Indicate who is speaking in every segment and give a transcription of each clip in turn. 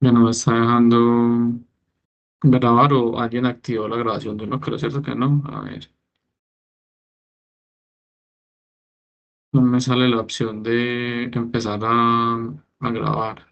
Speaker 1: Ya no me está dejando grabar o alguien activó la grabación de uno, creo cierto que no. A ver, no me sale la opción de empezar a grabar.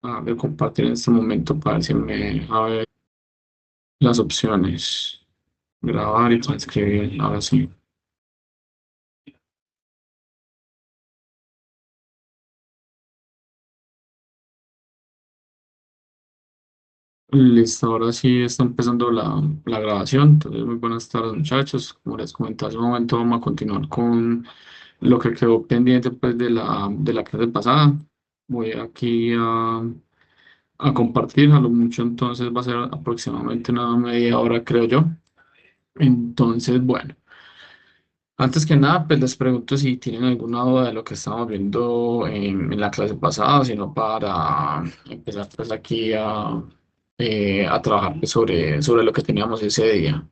Speaker 1: A ver, compartir en este momento para ver si me deja ver las opciones. Grabar y transcribir. Ahora sí. Listo, ahora sí está empezando la grabación. Entonces, muy buenas tardes, muchachos. Como les comenté hace un momento, vamos a continuar con lo que quedó pendiente pues, de la clase pasada. Voy aquí a compartir, a lo mucho entonces va a ser aproximadamente una media hora, creo yo. Entonces, bueno, antes que nada, pues les pregunto si tienen alguna duda de lo que estábamos viendo en la clase pasada, sino para empezar pues aquí a trabajar pues, sobre lo que teníamos ese día.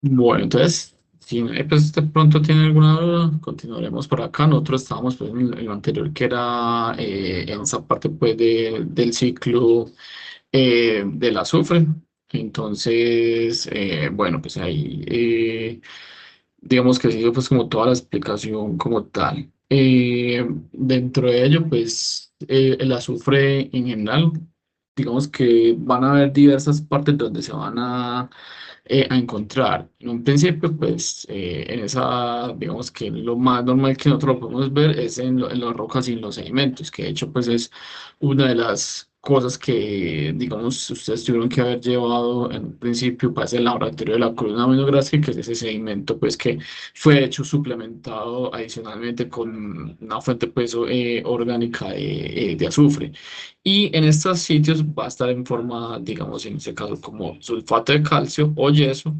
Speaker 1: Bueno, entonces, si pues, de pronto tienen alguna duda, continuaremos por acá. Nosotros estábamos pues, en lo anterior, que era en esa parte pues, del ciclo del azufre. Entonces, bueno, pues ahí digamos que sí, pues como toda la explicación como tal. Dentro de ello, pues el azufre en general, digamos que van a haber diversas partes donde se van a encontrar. En un principio, pues en esa, digamos que lo más normal que nosotros lo podemos ver es en las rocas y en los sedimentos, que de hecho pues es una de las cosas que, digamos, ustedes tuvieron que haber llevado en un principio para el laboratorio de la columna aminográfica, que es ese sedimento pues que fue hecho suplementado adicionalmente con una fuente pues orgánica de azufre. Y en estos sitios va a estar en forma, digamos, en este caso, como sulfato de calcio o yeso,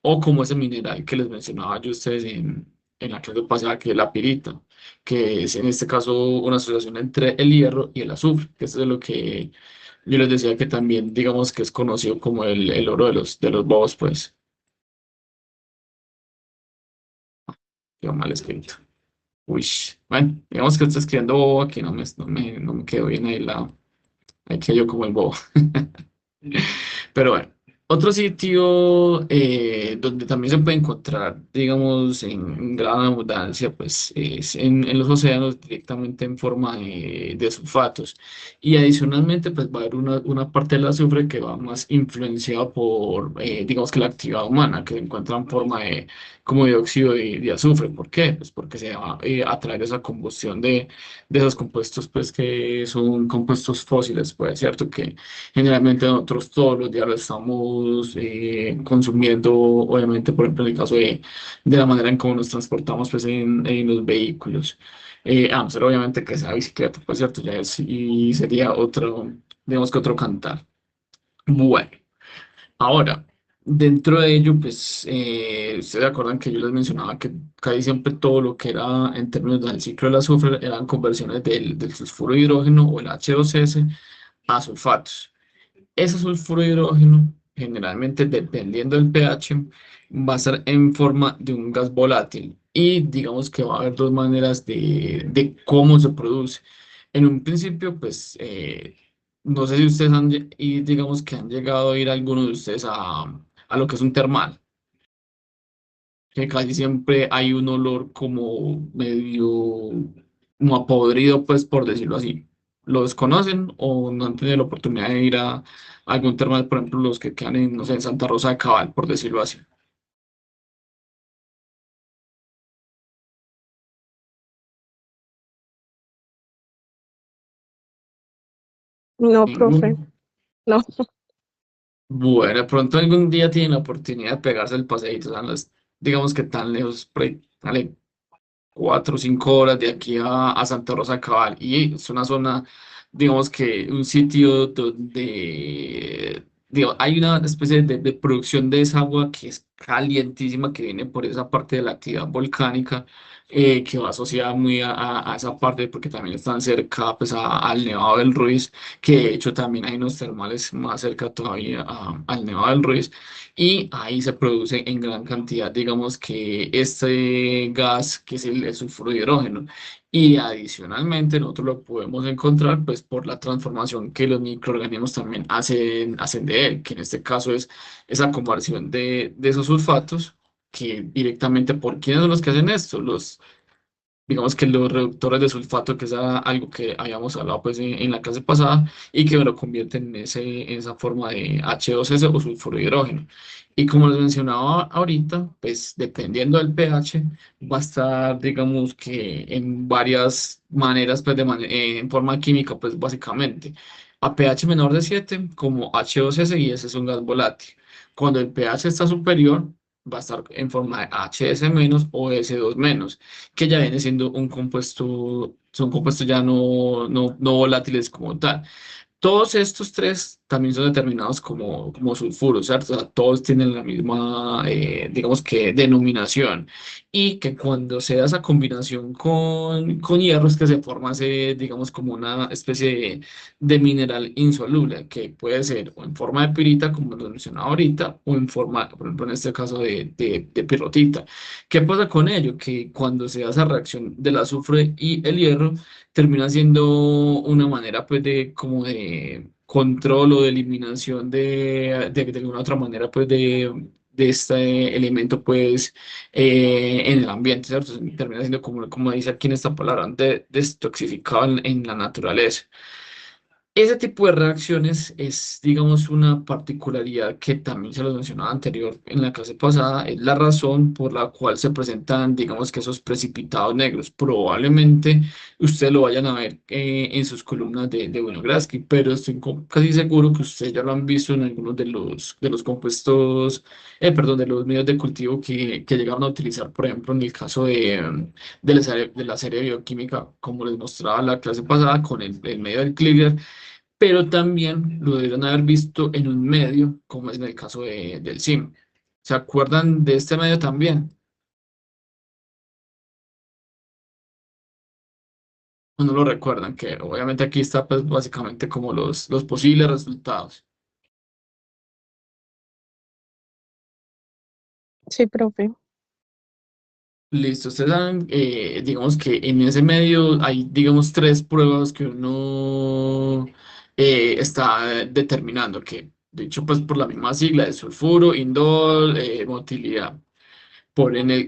Speaker 1: o como ese mineral que les mencionaba yo a ustedes en la clase pasada, que es la pirita, que es en este caso una asociación entre el hierro y el azufre, que eso es lo que yo les decía que también, digamos, que es conocido como el oro de los bobos, pues, quedó mal escrito. Uy, bueno, digamos que estoy escribiendo bobo aquí, no me quedó bien ahí ahí quedé yo como el bobo. Pero bueno, otro sitio donde también se puede encontrar, digamos, en gran abundancia, pues es en los océanos directamente en forma de sulfatos. Y adicionalmente, pues va a haber una parte del azufre que va más influenciada por, digamos que la actividad humana, que se encuentra en forma como dióxido de azufre. ¿Por qué? Pues porque se va a través de esa combustión de esos compuestos, pues que son compuestos fósiles, pues, ¿cierto? Que generalmente nosotros todos los días lo estamos consumiendo, obviamente, por ejemplo, en el caso de la manera en cómo nos transportamos pues, en los vehículos. A no ser obviamente que sea bicicleta, pues cierto, ya es, y sería otro, digamos que otro cantar. Bueno, ahora, dentro de ello, pues, ustedes se acuerdan que yo les mencionaba que casi siempre todo lo que era en términos del ciclo del azufre eran conversiones del sulfuro de hidrógeno o el H2S a sulfatos. Ese sulfuro de hidrógeno, generalmente dependiendo del pH, va a estar en forma de un gas volátil. Y digamos que va a haber dos maneras de cómo se produce. En un principio, pues, no sé si ustedes y digamos que han llegado a ir algunos de ustedes a lo que es un termal, que casi siempre hay un olor como medio, como a podrido, pues, por decirlo así. ¿Lo desconocen o no han tenido la oportunidad de ir a algún termal, por ejemplo, los que quedan en, no sé, en Santa Rosa de Cabal, por decirlo así?
Speaker 2: No, profe,
Speaker 1: Ninguno.
Speaker 2: no.
Speaker 1: Bueno, de pronto algún día tienen la oportunidad de pegarse el paseíto, o sea, no es, digamos que tan lejos, por ahí, dale, 4 o 5 horas de aquí a Santa Rosa de Cabal. Y es una zona, digamos que un sitio donde digo, hay una especie de producción de esa agua que es calientísima, que viene por esa parte de la actividad volcánica, que va asociada muy a esa parte, porque también están cerca pues, al Nevado del Ruiz, que de hecho también hay unos termales más cerca todavía al Nevado del Ruiz, y ahí se produce en gran cantidad, digamos que este gas que es el sulfuro de hidrógeno. Y adicionalmente nosotros lo podemos encontrar pues por la transformación que los microorganismos también hacen de él, que en este caso es esa conversión de esos sulfatos, que directamente por quiénes son los que hacen esto, digamos que los reductores de sulfato, que es algo que habíamos hablado pues en la clase pasada, y que lo convierten en esa forma de H2S o sulfuro de hidrógeno. Y como les mencionaba ahorita, pues dependiendo del pH, va a estar, digamos que en varias maneras, pues en forma química, pues básicamente. A pH menor de 7 como H2S, y ese es un gas volátil. Cuando el pH está superior, va a estar en forma de HS- o S2-, que ya viene siendo un compuesto, son compuestos ya no volátiles como tal. Todos estos tres también son determinados como sulfuros, ¿cierto? O sea, todos tienen la misma, digamos que, denominación. Y que cuando se da esa combinación con hierros, que se forma, digamos, como una especie de mineral insoluble, que puede ser o en forma de pirita, como lo mencionaba ahorita, o en forma, por ejemplo, en este caso de pirrotita. ¿Qué pasa con ello? Que cuando se da esa reacción del azufre y el hierro, termina siendo una manera pues de como de control o de eliminación de alguna otra manera pues de este elemento pues en el ambiente, ¿cierto? Termina siendo como dice aquí en esta palabra, destoxificado en la naturaleza. Ese tipo de reacciones es, digamos, una particularidad que también se lo mencionaba anterior en la clase pasada, es la razón por la cual se presentan, digamos, que esos precipitados negros. Probablemente ustedes lo vayan a ver en sus columnas de Winogradsky, pero estoy casi seguro que ustedes ya lo han visto en algunos de los compuestos, perdón, de los medios de cultivo que llegaron a utilizar, por ejemplo, en el caso de la serie bioquímica, como les mostraba la clase pasada, con el medio del Kliger, pero también lo debieron haber visto en un medio, como es en el caso del CIM. ¿Se acuerdan de este medio también? ¿O no lo recuerdan? Que obviamente aquí está pues básicamente como los posibles resultados.
Speaker 2: Sí, profe.
Speaker 1: Listo, ustedes saben, digamos que en ese medio hay, digamos, tres pruebas que uno está determinando, que de hecho pues por la misma sigla de sulfuro, indol, motilidad.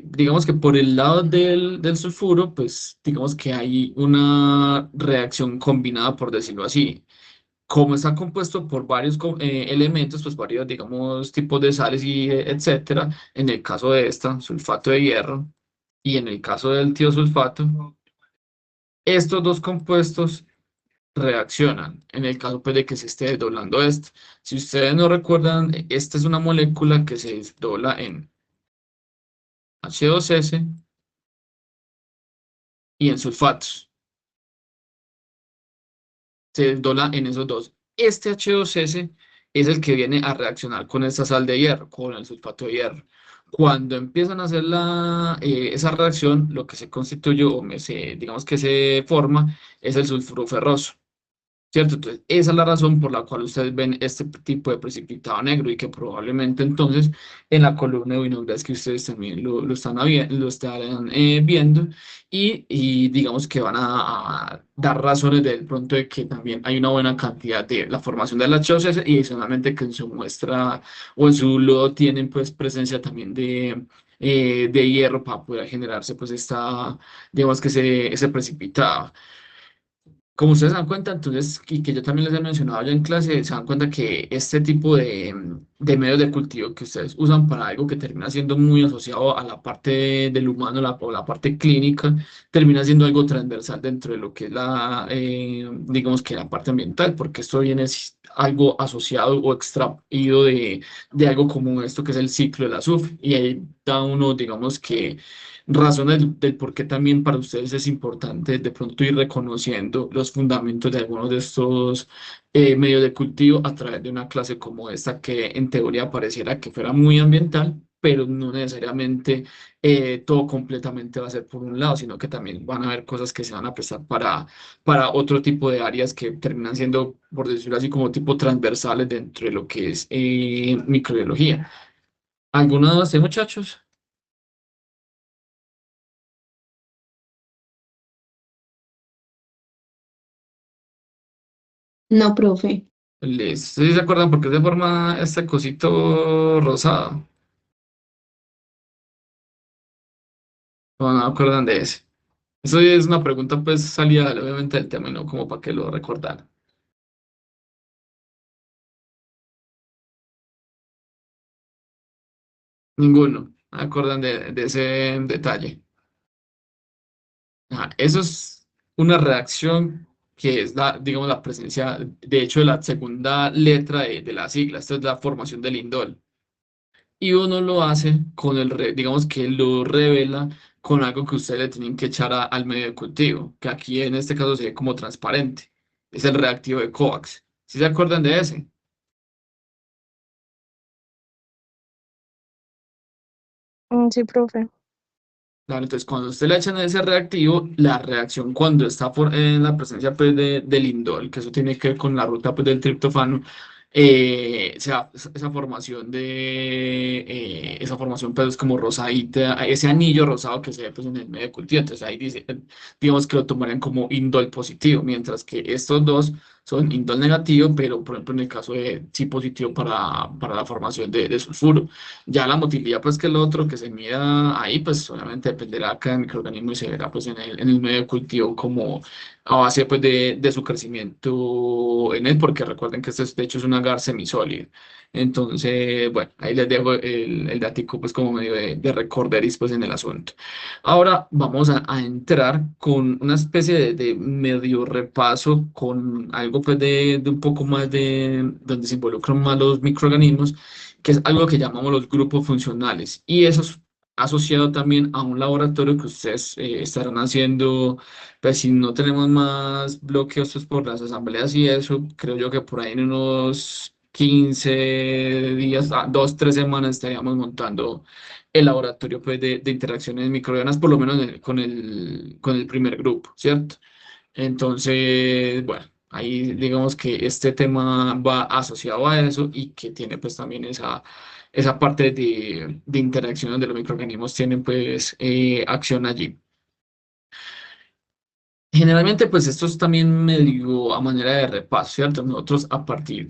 Speaker 1: Digamos que por el lado del sulfuro, pues digamos que hay una reacción combinada, por decirlo así. Como está compuesto por varios elementos, pues varios, digamos, tipos de sales y etcétera, en el caso de esta, sulfato de hierro, y en el caso del tiosulfato, estos dos compuestos reaccionan en el caso pues, de que se esté desdoblando esto. Si ustedes no recuerdan, esta es una molécula que se desdobla en H2S y en sulfatos. Se desdobla en esos dos. Este H2S es el que viene a reaccionar con esta sal de hierro, con el sulfato de hierro. Cuando empiezan a hacer esa reacción, lo que se constituye digamos que se forma es el sulfuro ferroso. ¿Cierto? Entonces, esa es la razón por la cual ustedes ven este tipo de precipitado negro, y que probablemente entonces en la columna de Winograd que ustedes también lo estarán viendo, y digamos que van a dar razones del pronto de que también hay una buena cantidad de la formación de las choces, y adicionalmente que en su muestra o en su lodo tienen pues presencia también de hierro para poder generarse pues digamos que ese precipitado. Como ustedes se dan cuenta, entonces, y que yo también les he mencionado ya en clase, se dan cuenta que este tipo de medios de cultivo que ustedes usan para algo que termina siendo muy asociado a la parte del humano, o la parte clínica, termina siendo algo transversal dentro de lo que es digamos que la parte ambiental, porque esto viene algo asociado o extraído de algo como esto que es el ciclo del azufre, y ahí da uno, digamos que razones del por qué también para ustedes es importante de pronto ir reconociendo los fundamentos de algunos de estos medios de cultivo a través de una clase como esta que en teoría pareciera que fuera muy ambiental, pero no necesariamente todo completamente va a ser por un lado, sino que también van a haber cosas que se van a prestar para otro tipo de áreas que terminan siendo, por decirlo así, como tipo transversales dentro de lo que es microbiología. ¿Alguno de ustedes, muchachos?
Speaker 3: No, profe.
Speaker 1: ¿Sí se acuerdan por qué se forma este cosito rosado? ¿O no acuerdan de ese? Eso es una pregunta pues salida obviamente del tema, y no como para que lo recordaran. Ninguno. ¿No acuerdan de ese detalle? Eso es una reacción que es digamos, la presencia, de hecho, de la segunda letra de la sigla. Esta es la formación del indol. Y uno lo hace con digamos que lo revela con algo que ustedes le tienen que echar al medio de cultivo, que aquí en este caso se ve como transparente. Es el reactivo de Coax. ¿Sí se acuerdan de ese?
Speaker 2: Sí, profe.
Speaker 1: Claro, entonces cuando usted le echan ese reactivo, la reacción cuando está en la presencia pues, del indol, que eso tiene que ver con la ruta pues, del triptofano, esa formación esa formación pues como rosadita, ese anillo rosado que se ve pues, en el medio de cultivo, entonces ahí dice, digamos que lo tomarían como indol positivo, mientras que estos dos son indol negativo, pero por ejemplo en el caso de sí positivo para la formación de sulfuro. Ya la motilidad, pues que el otro que se mida ahí, pues obviamente dependerá de cada microorganismo y se verá pues en el medio de cultivo como a base pues de su crecimiento en él, porque recuerden que este de hecho es un agar semisólido. Entonces, bueno, ahí les dejo el datico pues como medio de recorderis pues en el asunto. Ahora vamos a entrar con una especie de medio repaso con algo pues de un poco más de donde se involucran más los microorganismos que es algo que llamamos los grupos funcionales. Y eso es asociado también a un laboratorio que ustedes estarán haciendo, pues si no tenemos más bloqueos pues, por las asambleas y eso, creo yo que por ahí en unos 15 días, 2, 3 semanas estaríamos montando el laboratorio pues, de interacciones microbianas, por lo menos con el primer grupo, ¿cierto? Entonces, bueno, ahí digamos que este tema va asociado a eso y que tiene pues también esa parte de interacción donde los microorganismos tienen pues acción allí. Generalmente pues esto es también medio a manera de repaso, ¿cierto? Nosotros a partir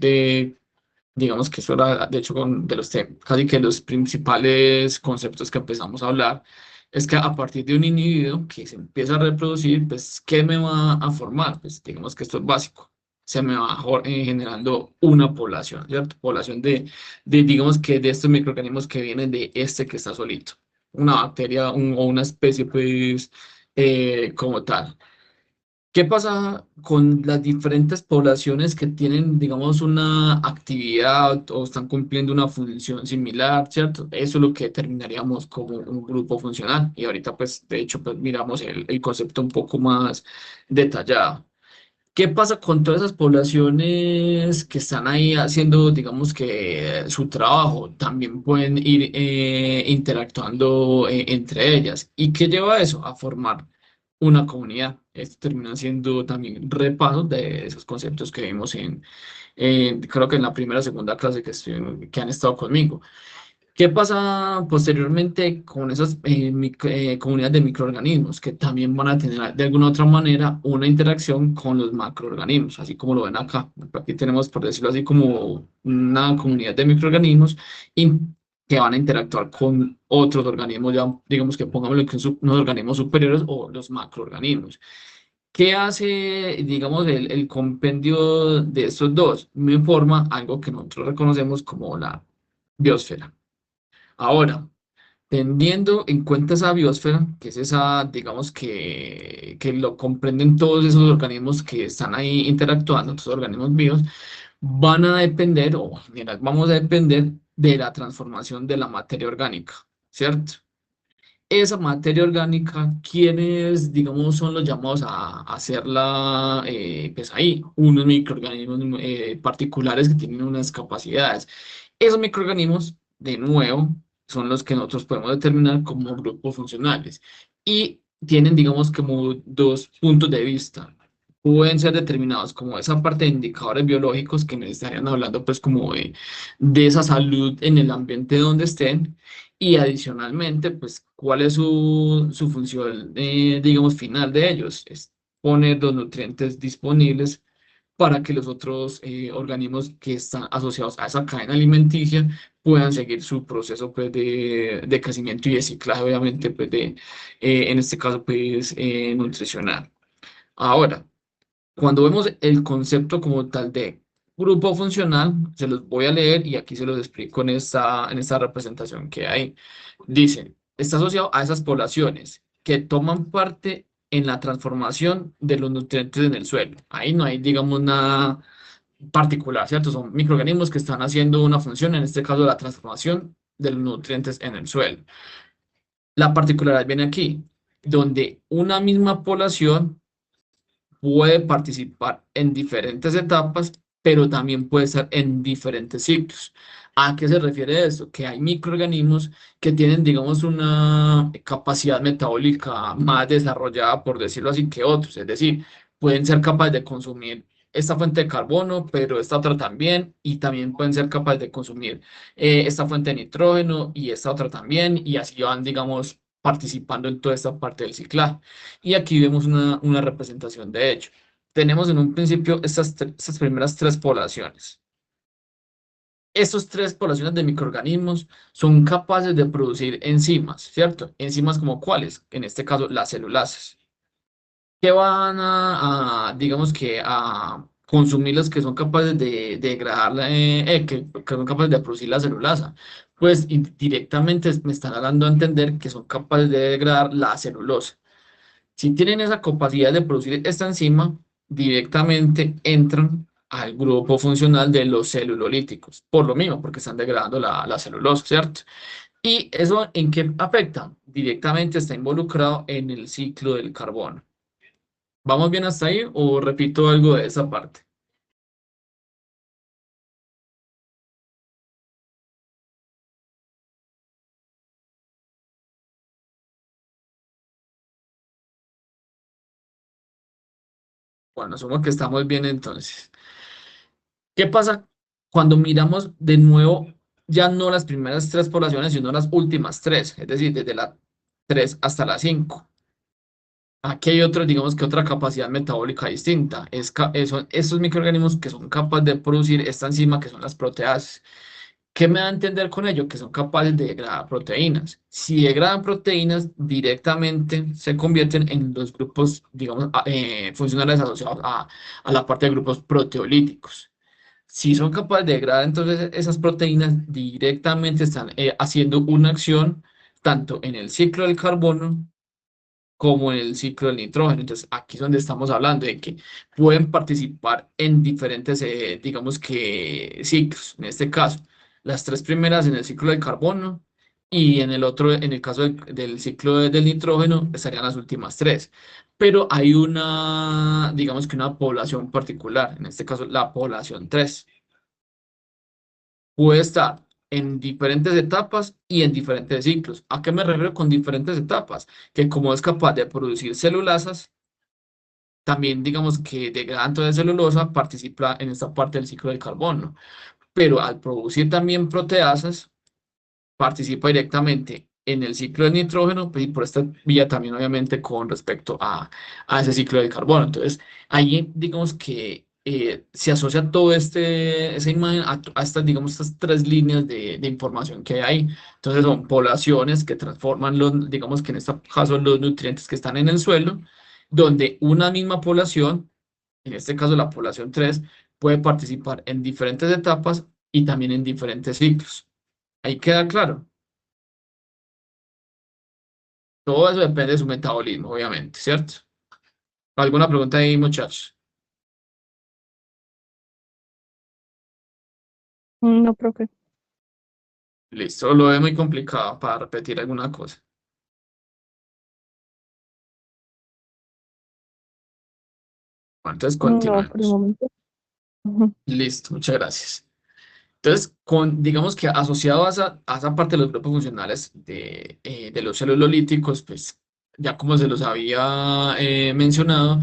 Speaker 1: digamos que eso era, de hecho, de los casi que los principales conceptos que empezamos a hablar, es que a partir de un individuo que se empieza a reproducir, pues, ¿qué me va a formar? Pues, digamos que esto es básico. Se me va generando una población, ¿cierto? Población digamos que de estos microorganismos que vienen de este que está solito. Una bacteria o una especie, pues, como tal. ¿Qué pasa con las diferentes poblaciones que tienen, digamos, una actividad o están cumpliendo una función similar, ¿cierto? Eso es lo que terminaríamos como un grupo funcional. Y ahorita, pues, de hecho, pues miramos el concepto un poco más detallado. ¿Qué pasa con todas esas poblaciones que están ahí haciendo, digamos que su trabajo? También pueden ir interactuando entre ellas. ¿Y qué lleva a eso? A formar una comunidad. Esto termina siendo también repasos de esos conceptos que vimos creo que en la primera o segunda clase que han estado conmigo. ¿Qué pasa posteriormente con esas comunidades de microorganismos que también van a tener de alguna u otra manera una interacción con los macroorganismos, así como lo ven acá? Aquí tenemos, por decirlo así, como una comunidad de microorganismos y que van a interactuar con otros organismos, ya digamos que pongámoslo que son unos organismos superiores o los macroorganismos. ¿Qué hace, digamos, el compendio de estos dos? Me forma algo que nosotros reconocemos como la biosfera. Ahora, teniendo en cuenta esa biosfera, que es esa, digamos que lo comprenden todos esos organismos que están ahí interactuando, todos los organismos vivos, van a depender, o en general vamos a depender de la transformación de la materia orgánica, ¿cierto? esa materia orgánica, ¿quiénes, digamos, son los llamados a hacerla, pues ahí, unos microorganismos particulares que tienen unas capacidades? Esos microorganismos, de nuevo, son los que nosotros podemos determinar como grupos funcionales y tienen, digamos, como dos puntos de vista. Pueden ser determinados como esa parte de indicadores biológicos que me estarían hablando, pues, como de esa salud en el ambiente donde estén y adicionalmente, pues, cuál es su función, digamos, final de ellos. Es poner los nutrientes disponibles para que los otros organismos que están asociados a esa cadena alimenticia puedan seguir su proceso, pues, de crecimiento y de ciclaje, obviamente, pues, en este caso, pues, nutricional. Ahora, cuando vemos el concepto como tal de grupo funcional, se los voy a leer y aquí se los explico en esta representación que hay. Dice, está asociado a esas poblaciones que toman parte en la transformación de los nutrientes en el suelo. Ahí no hay, digamos, nada particular, ¿cierto? Son microorganismos que están haciendo una función, en este caso la transformación de los nutrientes en el suelo. La particularidad viene aquí, donde una misma población puede participar en diferentes etapas, pero también puede estar en diferentes ciclos. ¿A qué se refiere esto? Que hay microorganismos que tienen, digamos, una capacidad metabólica más desarrollada, por decirlo así, que otros. Es decir, pueden ser capaces de consumir esta fuente de carbono, pero esta otra también, y también pueden ser capaces de consumir esta fuente de nitrógeno y esta otra también, y así van, digamos, participando en toda esta parte del ciclaje. Y aquí vemos una representación de ello. Tenemos en un principio estas primeras tres poblaciones. Estas tres poblaciones de microorganismos son capaces de producir enzimas, ¿cierto? Enzimas como cuáles, en este caso las celulasas, que van digamos que a consumir las que son capaces de degradar, que son capaces de producir la celulasa. Pues directamente me están dando a entender que son capaces de degradar la celulosa. Si tienen esa capacidad de producir esta enzima, directamente entran al grupo funcional de los celulolíticos, por lo mismo, porque están degradando la celulosa, ¿cierto? ¿Y eso en qué afecta? Directamente está involucrado en el ciclo del carbono. ¿Vamos bien hasta ahí o repito algo de esa parte? Bueno, asumo que estamos bien entonces. ¿Qué pasa cuando miramos de nuevo ya no las primeras tres poblaciones, sino las últimas tres? Es decir, desde la 3 hasta la 5. Aquí hay otro, digamos que otra capacidad metabólica distinta. Son estos microorganismos que son capaces de producir esta enzima que son las proteasas. ¿Qué me da a entender con ello? Que son capaces de degradar proteínas. Si degradan proteínas, directamente se convierten en los grupos, digamos, funcionales asociados a la parte de grupos proteolíticos. Si son capaces de degradar entonces esas proteínas, directamente están haciendo una acción tanto en el ciclo del carbono como en el ciclo del nitrógeno. Entonces, aquí es donde estamos hablando de que pueden participar en diferentes, digamos que, ciclos. En este caso, las tres primeras en el ciclo del carbono y en el otro, en el caso del ciclo del nitrógeno, estarían las últimas tres. Pero hay una, digamos que una población particular, en este caso la población 3 puede estar en diferentes etapas y en diferentes ciclos. ¿A qué me refiero con diferentes etapas? Que como es capaz de producir celulasas, también digamos que degradan toda celulosa, participa en esta parte del ciclo del carbono. Pero al producir también proteasas, participa directamente en el ciclo del nitrógeno, pues, y por esta vía también obviamente con respecto a ese ciclo del carbono. Entonces, ahí digamos que se asocia todo esa imagen a estas, digamos, estas tres líneas de información que hay ahí. Entonces, son poblaciones que transforman los, digamos que en este caso los nutrientes que están en el suelo, donde una misma población, en este caso la población 3 puede participar en diferentes etapas y también en diferentes ciclos. Ahí queda claro. Todo eso depende de su metabolismo, obviamente, ¿cierto? ¿Alguna pregunta ahí, muchachos?
Speaker 2: No, profe.
Speaker 1: Listo, lo veo muy complicado para repetir alguna cosa. Bueno, entonces
Speaker 2: No, por el
Speaker 1: continuemos.
Speaker 2: momento. Ujú.
Speaker 1: Listo, muchas gracias. Entonces, digamos que asociado a esa parte de los grupos funcionales de los celulolíticos, pues ya como se los había mencionado,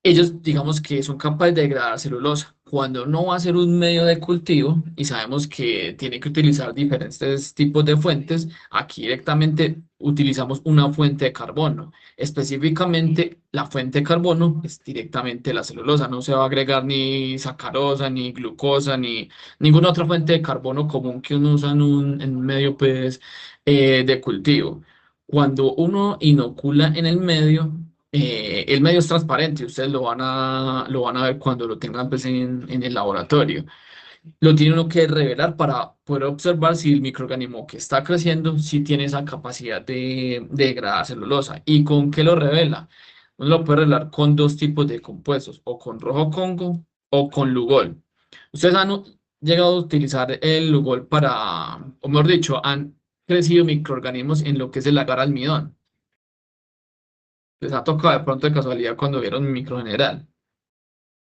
Speaker 1: ellos, digamos que son capaces de degradar celulosa. Cuando no va a ser un medio de cultivo y sabemos que tiene que utilizar diferentes tipos de fuentes, aquí directamente utilizamos una fuente de carbono. Específicamente, la fuente de carbono es directamente la celulosa. No se va a agregar ni sacarosa, ni glucosa, ni ninguna otra fuente de carbono común que uno usa en un medio pues, de cultivo. Cuando uno inocula en el medio es transparente, ustedes lo van a ver cuando lo tengan pues, en el laboratorio. Lo tiene uno que revelar para poder observar si el microorganismo que está creciendo sí tiene esa capacidad de degradar celulosa. ¿Y con qué lo revela? Uno lo puede revelar con dos tipos de compuestos, o con rojo Congo o con Lugol. Ustedes han llegado a utilizar el Lugol o mejor dicho, han crecido microorganismos en lo que es el agar almidón. Les ha tocado de pronto de casualidad cuando vieron microgeneral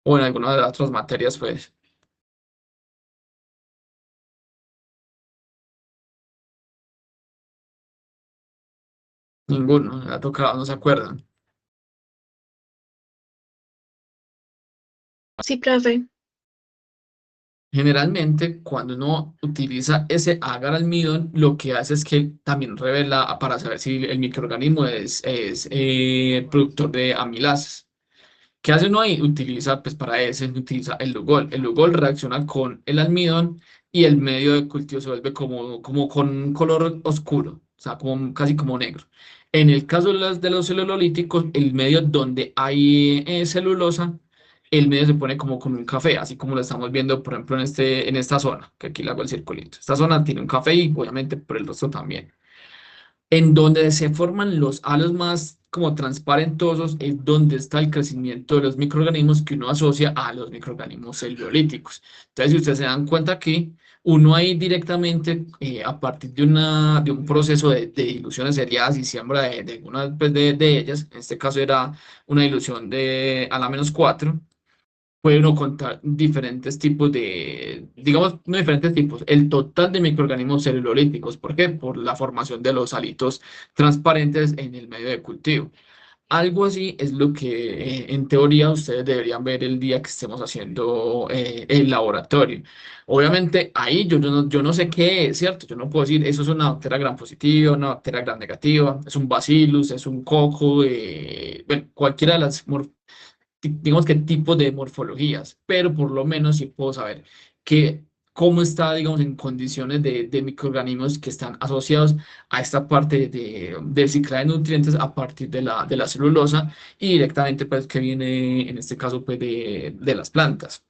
Speaker 1: o en alguna de las otras materias, pues ninguno, les ha tocado, no se acuerdan.
Speaker 3: Sí, profe.
Speaker 1: Generalmente, cuando uno utiliza ese agar almidón, lo que hace es que también revela para saber si el microorganismo es productor de amilasas. ¿Qué hace uno ahí? Utiliza, pues para eso, utiliza el Lugol. El Lugol reacciona con el almidón y el medio de cultivo se vuelve como con un color oscuro, o sea, casi como negro. En el caso de los celulolíticos, el medio donde hay celulosa, el medio se pone como con un café, así como lo estamos viendo, por ejemplo, en esta zona, que aquí le hago el circulito. Esta zona tiene un café y obviamente por el resto también. En donde se forman los halos más como transparentosos es donde está el crecimiento de los microorganismos que uno asocia a los microorganismos celulolíticos. Entonces, si ustedes se dan cuenta que uno ahí directamente, a partir de un proceso de diluciones seriadas y siembra de algunas pues, de ellas, en este caso era una dilución de a la -4, puede uno contar diferentes tipos digamos, no diferentes tipos, el total de microorganismos celulolíticos. ¿Por qué? Por la formación de los halitos transparentes en el medio de cultivo. Algo así es lo que en teoría ustedes deberían ver el día que estemos haciendo el laboratorio. Obviamente ahí yo no sé qué es, ¿cierto? Yo no puedo decir eso es una bacteria gram positiva, una bacteria gram negativa, es un bacillus, es un coco, bueno, cualquiera de las digamos que tipos de morfologías, pero por lo menos sí puedo saber que cómo está, digamos, en condiciones de microorganismos que están asociados a esta parte del ciclo de nutrientes a partir de la celulosa y directamente pues que viene en este caso pues de las plantas.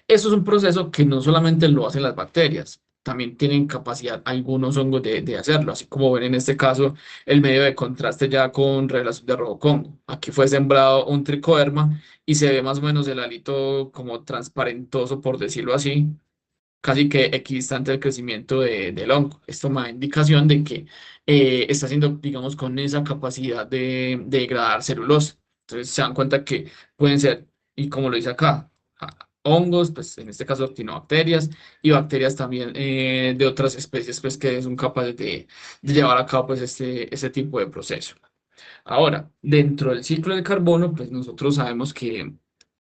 Speaker 1: Eso es un proceso que no solamente lo hacen las bacterias, también tienen capacidad algunos hongos de hacerlo, así como ven en este caso el medio de contraste ya con revelación de rojo Congo. Aquí fue sembrado un tricoderma y se ve más o menos el alito como transparentoso, por decirlo así, casi que equidistante del crecimiento del hongo. Esto me da indicación de que está haciendo, digamos, con esa capacidad de degradar celulosa. Entonces se dan cuenta que pueden ser, y como lo dice acá, hongos, pues en este caso actinobacterias, y bacterias también de otras especies, pues que son capaces de llevar a cabo pues este tipo de proceso. Ahora, dentro del ciclo del carbono, pues nosotros sabemos que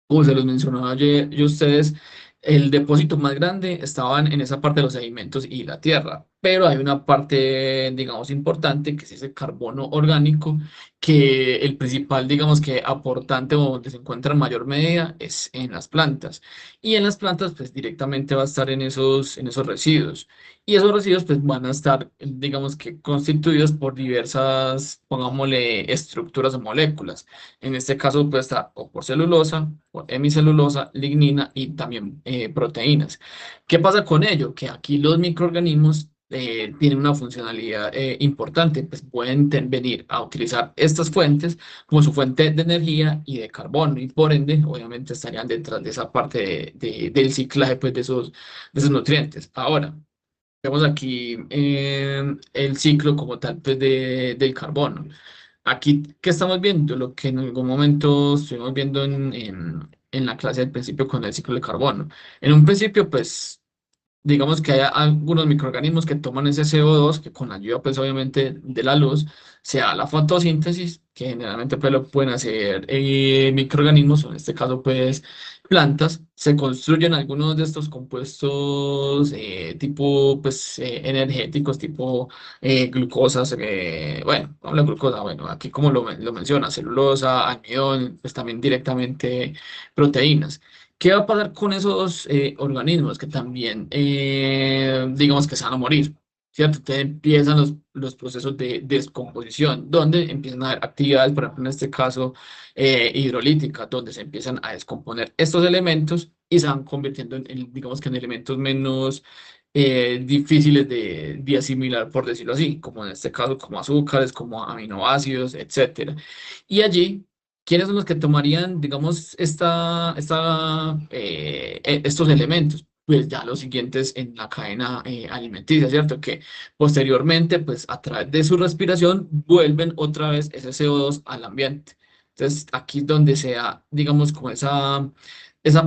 Speaker 1: como se los mencionaba yo a ustedes, el depósito más grande estaban en esa parte de los sedimentos y la tierra, pero hay una parte, digamos, importante que es ese carbono orgánico, que el principal, digamos, que aportante o donde se encuentra en mayor medida es en las plantas. Y en las plantas, pues directamente va a estar en esos residuos. Y esos residuos, pues van a estar, digamos, que constituidos por diversas, pongámosle, estructuras o moléculas. En este caso puede estar o por celulosa, por hemicelulosa, lignina y también proteínas. ¿Qué pasa con ello? Que aquí los microorganismos tienen una funcionalidad importante, pues pueden venir a utilizar estas fuentes como su fuente de energía y de carbono y por ende, obviamente estarían detrás de esa parte del ciclaje pues, de esos nutrientes. Ahora, vemos aquí el ciclo como tal pues, del carbono. aquí, ¿qué estamos viendo? Lo que en algún momento estuvimos viendo en la clase del principio con el ciclo de carbono. En un principio, pues digamos que hay algunos microorganismos que toman ese CO2, que con la ayuda, pues obviamente, de la luz, se da la fotosíntesis, que generalmente pues, lo pueden hacer microorganismos, o en este caso, pues, plantas. Se construyen algunos de estos compuestos tipo, pues, energéticos, tipo glucosas, bueno, no la glucosa, bueno, aquí como lo menciona, celulosa, almidón, pues también directamente proteínas. ¿Qué va a pasar con esos organismos que también, digamos que se van a morir? ¿Cierto? Entonces empiezan los procesos de descomposición, donde empiezan a haber actividades, por ejemplo, en este caso, hidrolíticas, donde se empiezan a descomponer estos elementos y se van convirtiendo digamos que en elementos menos difíciles de asimilar, por decirlo así, como en este caso, como azúcares, como aminoácidos, etcétera. Y allí ¿quiénes son los que tomarían, digamos, estos elementos? Pues ya los siguientes en la cadena alimenticia, ¿cierto? Que posteriormente, pues a través de su respiración, vuelven otra vez ese CO2 al ambiente. Entonces, aquí es donde se da, digamos, como esa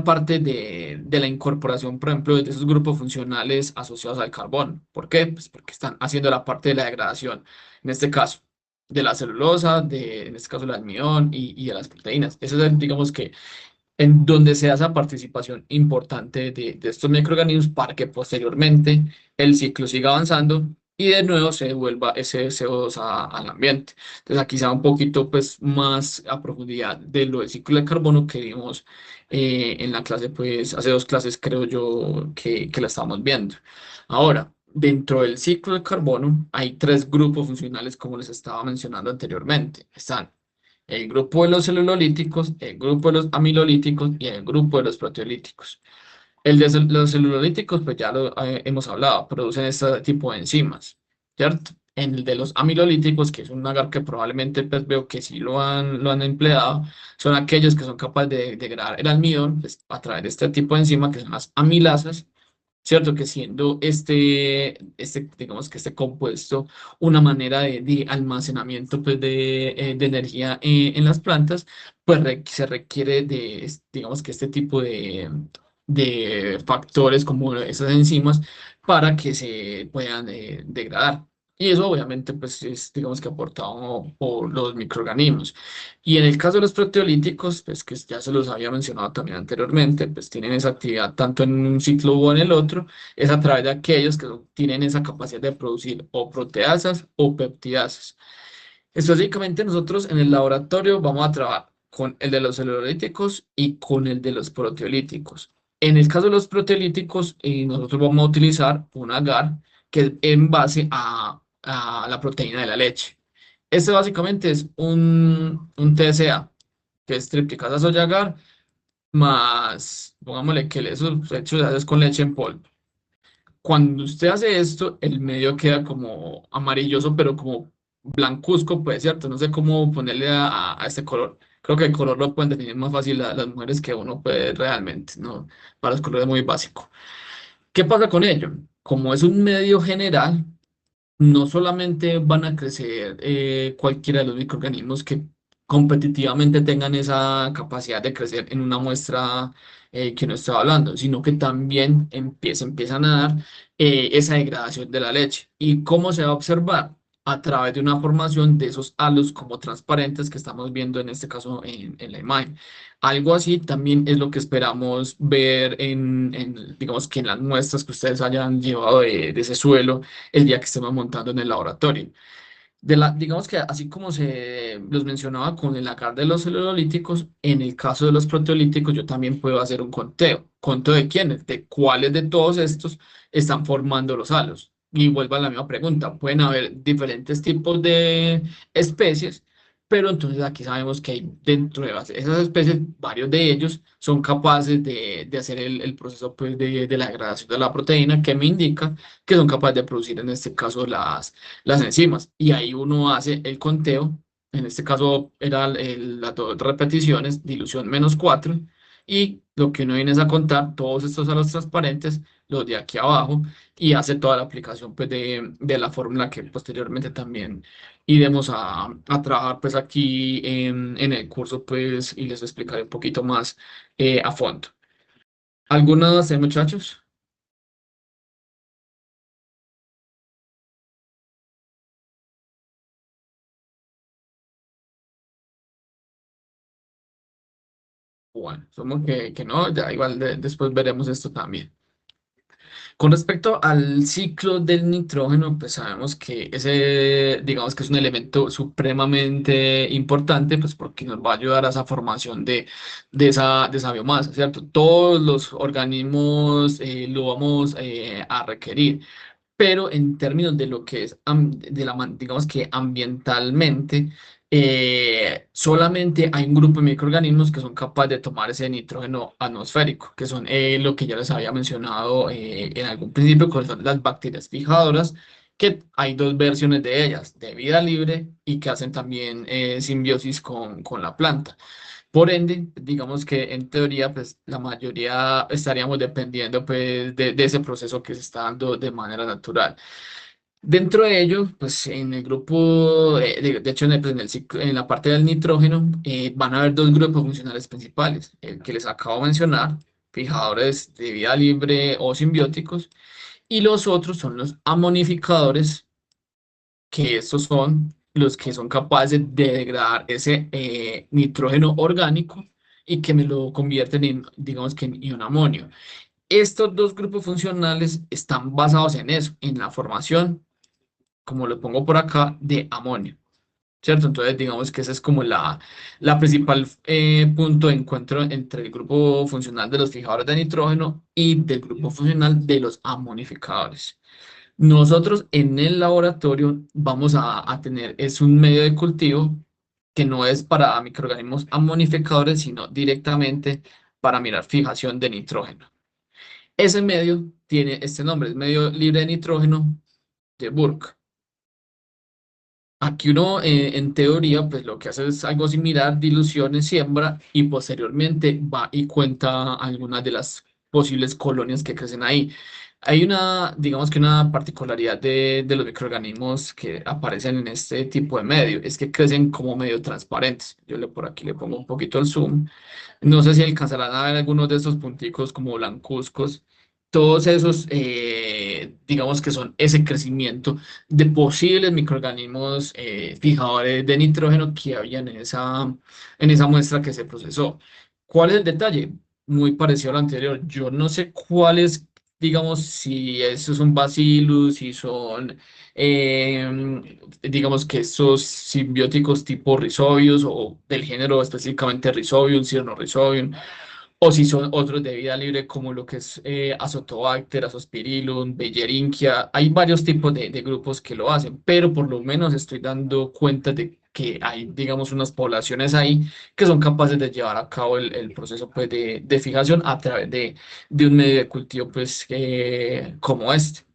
Speaker 1: parte de la incorporación, por ejemplo, de esos grupos funcionales asociados al carbón. ¿Por qué? Pues porque están haciendo la parte de la degradación, en este caso de la celulosa, en este caso el almidón y de las proteínas. Eso es, digamos que, en donde se da esa participación importante de estos microorganismos para que posteriormente el ciclo siga avanzando y de nuevo se devuelva ese CO2 al ambiente. Entonces aquí se da un poquito pues, más a profundidad de lo del ciclo de carbono que vimos en la clase, pues hace dos clases creo yo que la estábamos viendo. Ahora, dentro del ciclo de carbono hay tres grupos funcionales como les estaba mencionando anteriormente. Están el grupo de los celulolíticos, el grupo de los amilolíticos y el grupo de los proteolíticos. El de los celulolíticos, pues ya lo hemos hablado, producen este tipo de enzimas, ¿cierto? En el de los amilolíticos, que es un agar que probablemente pues, veo que sí lo han empleado, son aquellos que son capaces de degradar el almidón pues, a través de este tipo de enzima, que son las amilasas, ¿cierto? Que siendo digamos que este compuesto una manera de almacenamiento pues, de energía en las plantas, pues se requiere digamos que este tipo de factores como esas enzimas para que se puedan degradar. Y eso obviamente pues es, digamos que aportado por los microorganismos. Y en el caso de los proteolíticos, pues que ya se los había mencionado también anteriormente, pues tienen esa actividad tanto en un ciclo o en el otro, es a través de aquellos que tienen esa capacidad de producir o proteasas o peptidasas. Específicamente nosotros en el laboratorio vamos a trabajar con el de los celulolíticos y con el de los proteolíticos. En el caso de los proteolíticos, nosotros vamos a utilizar un agar que es en base a la proteína de la leche. Este básicamente es un TCA, que es triplicasa soya agar, más, pongámosle que eso hecho se hace con leche en polvo. Cuando usted hace esto, el medio queda como amarilloso, pero como blancuzco, pues, ¿cierto? No sé cómo ponerle a este color. Creo que el color lo pueden definir más fácil las mujeres que uno puede realmente, ¿no? Para los colores muy básicos. ¿Qué pasa con ello? Como es un medio general, no solamente van a crecer cualquiera de los microorganismos que competitivamente tengan esa capacidad de crecer en una muestra que no estaba hablando, sino que también empiezan a dar esa degradación de la leche. ¿Y cómo se va a observar? A través de una formación de esos halos como transparentes que estamos viendo en este caso en la imagen. Algo así también es lo que esperamos ver digamos que en las muestras que ustedes hayan llevado de ese suelo el día que estemos montando en el laboratorio. Digamos que así como se los mencionaba con el agar de los celulolíticos, en el caso de los proteolíticos yo también puedo hacer un conteo. ¿Conteo de quiénes? De cuáles de todos estos están formando los halos. Y vuelvo a la misma pregunta, pueden haber diferentes tipos de especies, pero entonces aquí sabemos que hay dentro de esas especies, varios de ellos son capaces de hacer el proceso pues, de la degradación de la proteína que me indica que son capaces de producir en este caso las enzimas. Y ahí uno hace el conteo, en este caso era las dos repeticiones, dilución -4, y lo que uno viene es a contar todos estos a los transparentes, los de aquí abajo, y hace toda la aplicación pues, de la fórmula que posteriormente también iremos a trabajar pues aquí en el curso pues y les explicaré un poquito más a fondo. ¿Algunas, muchachos? Bueno, somos que no, ya igual después veremos esto también. Con respecto al ciclo del nitrógeno, pues sabemos que ese, digamos que es un elemento supremamente importante, pues porque nos va a ayudar a esa formación de esa biomasa, ¿cierto? Todos los organismos lo vamos a requerir, pero en términos de lo que es, digamos que ambientalmente, solamente hay un grupo de microorganismos que son capaces de tomar ese nitrógeno atmosférico, que son lo que ya les había mencionado en algún principio, que son las bacterias fijadoras, que hay dos versiones de ellas, de vida libre y que hacen también simbiosis con la planta. Por ende, digamos que en teoría, pues la mayoría estaríamos dependiendo pues, de ese proceso que se está dando de manera natural. Dentro de ello, pues en el grupo, de hecho en el en la parte del nitrógeno, van a haber dos grupos funcionales principales, el que les acabo de mencionar, fijadores de vida libre o simbióticos, y los otros son los amonificadores, que estos son los que son capaces de degradar ese nitrógeno orgánico y que me lo convierten en, digamos que en ion amonio. Estos dos grupos funcionales están basados en eso, en la formación, como lo pongo por acá, de amonio, ¿cierto? Entonces, digamos que ese es como la principal punto de encuentro entre el grupo funcional de los fijadores de nitrógeno y del grupo funcional de los amonificadores. Nosotros en el laboratorio vamos a tener, es un medio de cultivo que no es para microorganismos amonificadores, sino directamente para mirar fijación de nitrógeno. Ese medio tiene este nombre, es medio libre de nitrógeno de Burke. Aquí uno, en teoría, pues lo que hace es algo similar, diluciones, siembra y posteriormente va y cuenta algunas de las posibles colonias que crecen ahí. Hay una, digamos que una particularidad de los microorganismos que aparecen en este tipo de medio, es que crecen como medio transparentes. Por aquí le pongo un poquito el zoom. No sé si alcanzarán a ver algunos de esos punticos como blancuzcos. Todos esos, digamos que son ese crecimiento de posibles microorganismos fijadores de nitrógeno que habían en esa muestra que se procesó. ¿Cuál es el detalle? Muy parecido al anterior. Yo no sé cuáles, digamos, si esos son bacillus, si son, digamos que esos simbióticos tipo Rhizobius o del género específicamente Rhizobium, Rhizobium, o si son otros de vida libre como lo que es Azotobacter, Azospirillum, Bellerinquia. Hay varios tipos de grupos que lo hacen, pero por lo menos estoy dando cuenta de que hay, digamos, unas poblaciones ahí que son capaces de llevar a cabo el proceso pues, de fijación a través de un medio de cultivo pues, como este.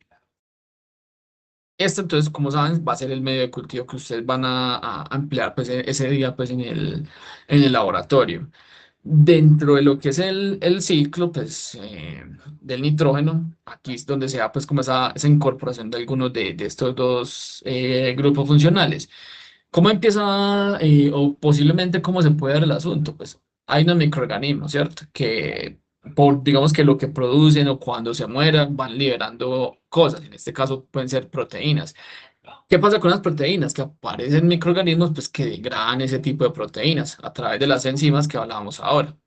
Speaker 1: Esto entonces, como saben, va a ser el medio de cultivo que ustedes van a emplear pues, ese día pues, en el laboratorio. Dentro de lo que es el ciclo pues, del nitrógeno, aquí es donde se da pues, como esa incorporación de algunos de estos dos grupos funcionales. ¿Cómo empieza o posiblemente cómo se puede dar el asunto? Pues hay unos microorganismos, ¿cierto? Que por, digamos que lo que producen o cuando se mueran van liberando cosas, en este caso pueden ser proteínas. ¿Qué pasa con las proteínas? Que aparecen microorganismos pues, que degradan ese tipo de proteínas a través de las enzimas que hablábamos ahora.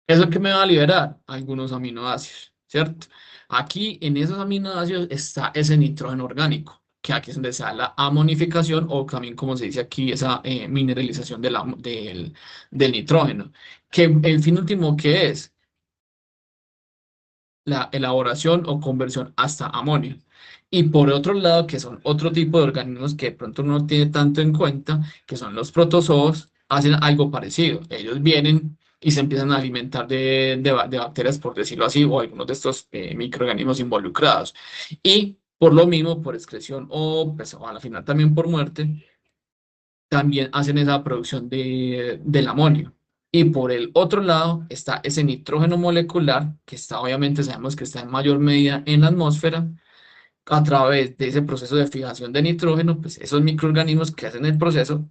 Speaker 1: ¿Eso que me va a liberar? Algunos aminoácidos, ¿cierto? Aquí en esos aminoácidos está ese nitrógeno orgánico, que aquí es donde se da la amonificación o también como se dice aquí, esa mineralización del nitrógeno. Que el fin último que es la elaboración o conversión hasta amonio. Y por otro lado, que son otro tipo de organismos que de pronto uno no tiene tanto en cuenta, que son los protozoos, hacen algo parecido. Ellos vienen y se empiezan a alimentar de bacterias, por decirlo así, o algunos de estos microorganismos involucrados. Y por lo mismo, por excreción o, pues, o a la final también por muerte, también hacen esa producción del amonio. Y por el otro lado está ese nitrógeno molecular, que está obviamente sabemos que está en mayor medida en la atmósfera. A través de ese proceso de fijación de nitrógeno, pues esos microorganismos que hacen el proceso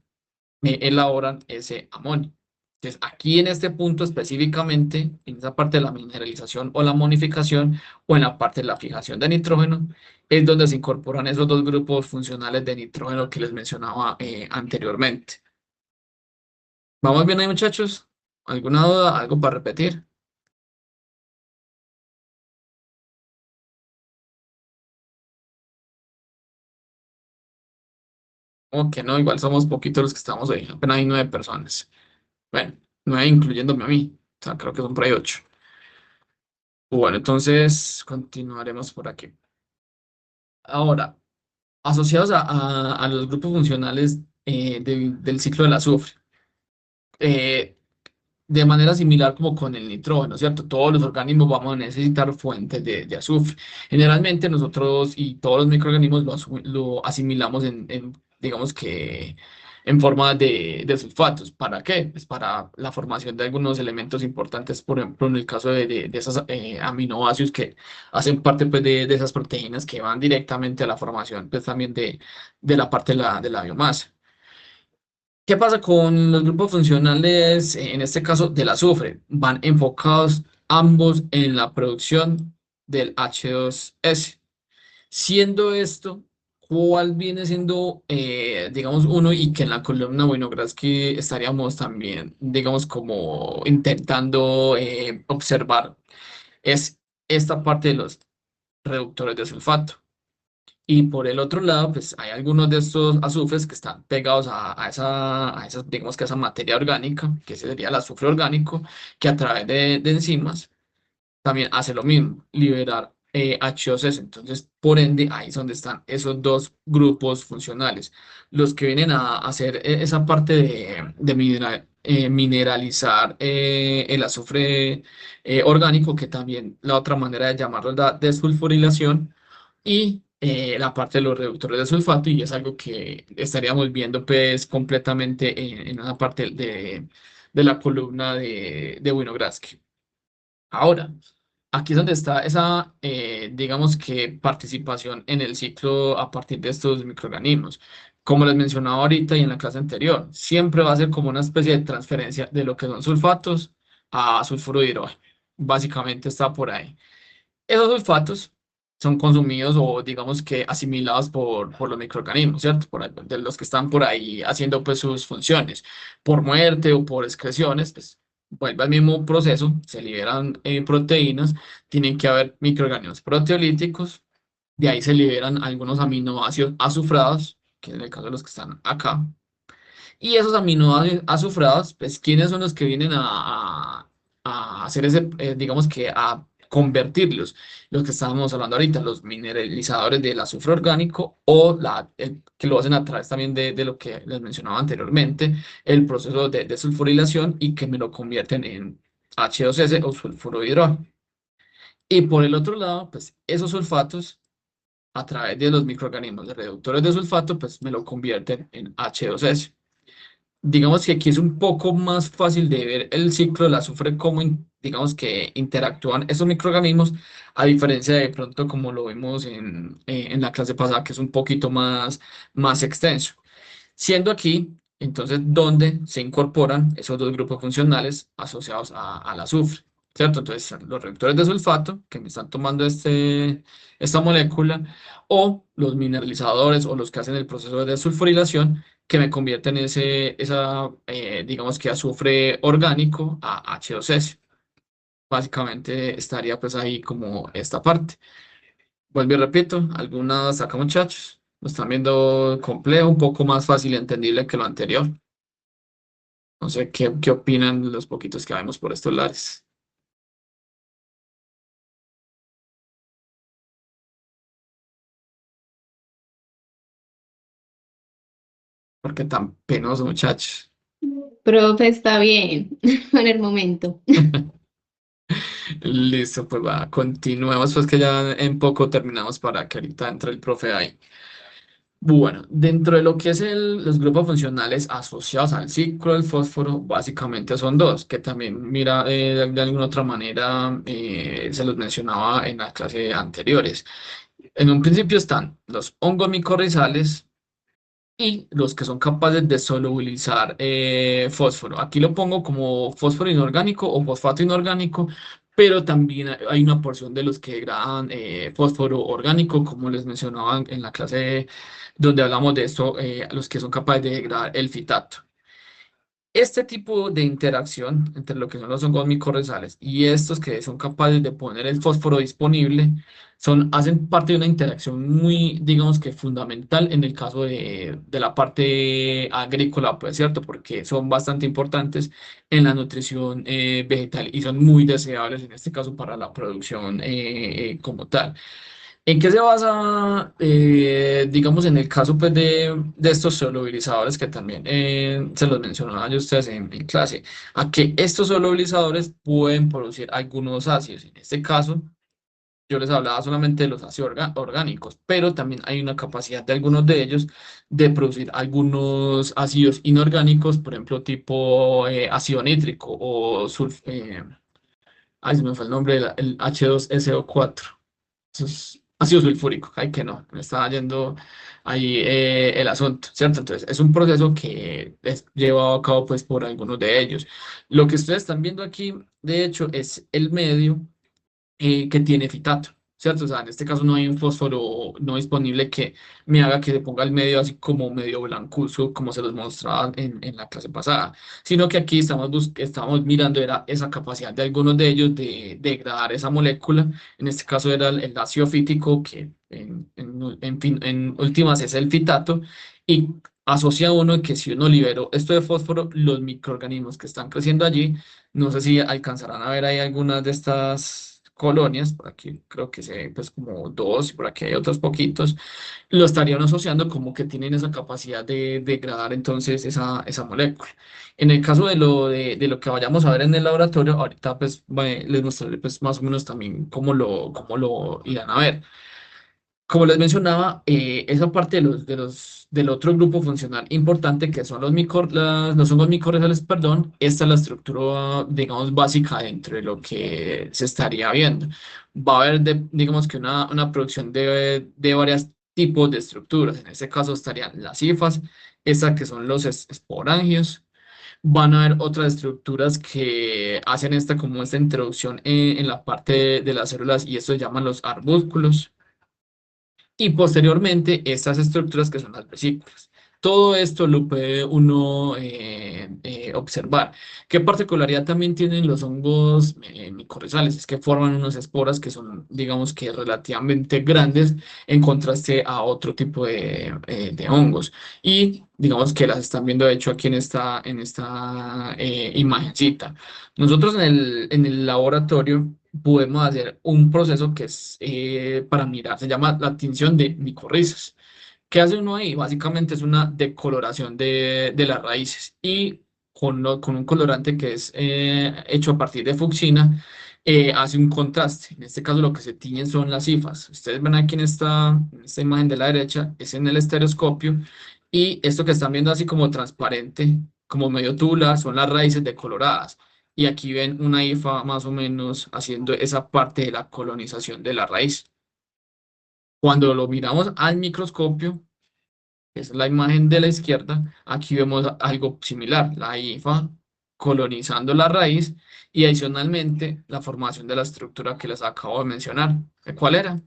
Speaker 1: elaboran ese amonio. Entonces, aquí en este punto específicamente, en esa parte de la mineralización o la monificación, o en la parte de la fijación de nitrógeno, es donde se incorporan esos dos grupos funcionales de nitrógeno que les mencionaba anteriormente. ¿Vamos bien ahí, muchachos? ¿Alguna duda? ¿Algo para repetir? O que no, igual somos poquitos los que estamos ahí, apenas hay 9 personas. Bueno, 9 incluyéndome a mí, o sea, creo que son por ahí 8. Bueno, entonces continuaremos por aquí. Ahora, asociados a los grupos funcionales del ciclo del azufre. Eh, de manera similar como con el nitrógeno, ¿cierto? Todos los organismos vamos a necesitar fuentes de azufre. Generalmente nosotros y todos los microorganismos lo asimilamos digamos que, en forma de sulfatos. ¿Para qué? Pues para la formación de algunos elementos importantes, por ejemplo, en el caso de esos aminoácidos que hacen parte pues, de esas proteínas que van directamente a la formación pues, también de la parte de la biomasa. ¿Qué pasa con los grupos funcionales, en este caso del azufre? Van enfocados ambos en la producción del H2S. Siendo esto, ¿cuál viene siendo, digamos, uno y que en la columna Winogradsky estaríamos también, digamos, como intentando observar? Es esta parte de los reductores de sulfato. Y por el otro lado, pues hay algunos de estos azufres que están pegados a esa, digamos que a esa materia orgánica, que ese sería el azufre orgánico, que a través de enzimas también hace lo mismo, liberar H2S. Entonces, por ende, ahí es donde están esos dos grupos funcionales, los que vienen a hacer esa parte de mineralizar el azufre orgánico, que también la otra manera de llamarlo es la desulfurilación, y la parte de los reductores de sulfato, y es algo que estaríamos viendo pues completamente en una parte de la columna de Winogradsky. Ahora, aquí es donde está esa, digamos que, participación en el ciclo a partir de estos microorganismos. Como les mencionaba ahorita y en la clase anterior, siempre va a ser como una especie de transferencia de lo que son sulfatos a sulfuro de hidrógeno. Básicamente está por ahí. Esos sulfatos son consumidos o digamos que asimilados por los microorganismos, ¿cierto? De los que están por ahí haciendo pues sus funciones. Por muerte o por excreciones, pues vuelve al mismo proceso, se liberan proteínas, tienen que haber microorganismos proteolíticos, de ahí se liberan algunos aminoácidos azufrados, que en el caso de los que están acá. Y esos aminoácidos azufrados, pues, ¿quiénes son los que vienen a hacer ese, digamos que a convertirlos? Los que estábamos hablando ahorita, los mineralizadores del azufre orgánico o que lo hacen a través también de lo que les mencionaba anteriormente, el proceso de sulfurilación y que me lo convierten en H2S o sulfuro de hidrógeno. Y por el otro lado, pues esos sulfatos a través de los microorganismos de reductores de sulfato, pues me lo convierten en H2S. Digamos que aquí es un poco más fácil de ver el ciclo del azufre, cómo digamos que interactúan esos microorganismos, a diferencia de pronto como lo vimos en la clase pasada, que es un poquito más extenso. Siendo aquí, entonces, donde se incorporan esos dos grupos funcionales asociados al azufre, ¿cierto? Entonces, los reductores de sulfato, que me están tomando esta molécula, o los mineralizadores o los que hacen el proceso de desulfurilación, que me convierten digamos que azufre orgánico a H2S. Básicamente estaría pues ahí como esta parte. Vuelvo y repito, algunas acá muchachos, lo están viendo complejo, un poco más fácil y entendible que lo anterior. No sé qué opinan los poquitos que vemos por estos lares. Porque tan penoso, muchachos.
Speaker 3: Profe, está bien por el momento.
Speaker 1: Listo, pues va, continuemos, pues que ya en poco terminamos para que ahorita entre el profe ahí. Bueno, dentro de lo que es los grupos funcionales asociados al ciclo del fósforo, básicamente son dos, que también, mira, de alguna otra manera se los mencionaba en las clases anteriores. En un principio están los hongos micorrizales y los que son capaces de solubilizar fósforo. Aquí lo pongo como fósforo inorgánico o fosfato inorgánico, pero también hay una porción de los que degradan fósforo orgánico, como les mencionaba en la clase donde hablamos de esto, los que son capaces de degradar el fitato. Este tipo de interacción entre lo que son los hongos micorrizales y estos que son capaces de poner el fósforo disponible hacen parte de una interacción muy, digamos que fundamental en el caso de la parte agrícola, pues cierto, porque son bastante importantes en la nutrición vegetal y son muy deseables en este caso para la producción como tal. ¿En qué se basa, digamos, en el caso pues, de estos solubilizadores que también se los mencionaba yo a ustedes en clase? A que estos solubilizadores pueden producir algunos ácidos. En este caso, yo les hablaba solamente de los ácidos orgánicos, pero también hay una capacidad de algunos de ellos de producir algunos ácidos inorgánicos, por ejemplo, tipo ácido nítrico o ay, se me fue el nombre, el H2SO4. Eso es ácido sulfúrico, ay que no, me estaba yendo ahí el asunto, ¿cierto? Entonces, es un proceso que es llevado a cabo pues por algunos de ellos. Lo que ustedes están viendo aquí, de hecho, es el medio que tiene fitato, ¿cierto? O sea, en este caso no hay un fósforo no disponible que me haga que se ponga el medio así como medio blancuzco, como se los mostraba en la clase pasada, sino que aquí estamos mirando era esa capacidad de algunos de ellos de degradar esa molécula, en este caso era el ácido fítico, que en últimas es el fitato, y asocia uno que si uno liberó esto de fósforo, los microorganismos que están creciendo allí, no sé si alcanzarán a ver ahí algunas de estas colonias, por aquí creo que se ven pues como dos y por aquí hay otros poquitos, lo estarían asociando como que tienen esa capacidad de degradar entonces esa molécula. En el caso de lo que vayamos a ver en el laboratorio, ahorita pues les mostraré pues más o menos también cómo lo irán a ver. Como les mencionaba, esa parte del otro grupo funcional importante que son los hongos micorrizales, perdón, esta es la estructura, digamos, básica dentro de lo que se estaría viendo. Va a haber, digamos, que una producción de varios tipos de estructuras. En este caso estarían las hifas, estas que son los esporangios. Van a haber otras estructuras que hacen como esta introducción en la parte de las células y esto se llaman los arbúsculos y posteriormente estas estructuras que son las vesículas. Todo esto lo puede uno observar. ¿Qué particularidad también tienen los hongos micorrizales? Es que forman unas esporas que son, digamos que relativamente grandes en contraste a otro tipo de hongos. Y digamos que las están viendo, de hecho, aquí en esta imagencita. Nosotros en el laboratorio podemos hacer un proceso que es para mirar, se llama la tinción de micorrizas. ¿Qué hace uno ahí? Básicamente es una decoloración de las raíces y con un colorante que es hecho a partir de fucsina, hace un contraste. En este caso lo que se tiñen son las hifas. Ustedes ven aquí en esta imagen de la derecha, es en el estereoscopio y esto que están viendo así como transparente, como medio tubular, son las raíces decoloradas. Y aquí ven una hifa más o menos haciendo esa parte de la colonización de la raíz. Cuando lo miramos al microscopio, que es la imagen de la izquierda, aquí vemos algo similar, la hifa colonizando la raíz y adicionalmente la formación de la estructura que les acabo de mencionar. ¿Cuál era?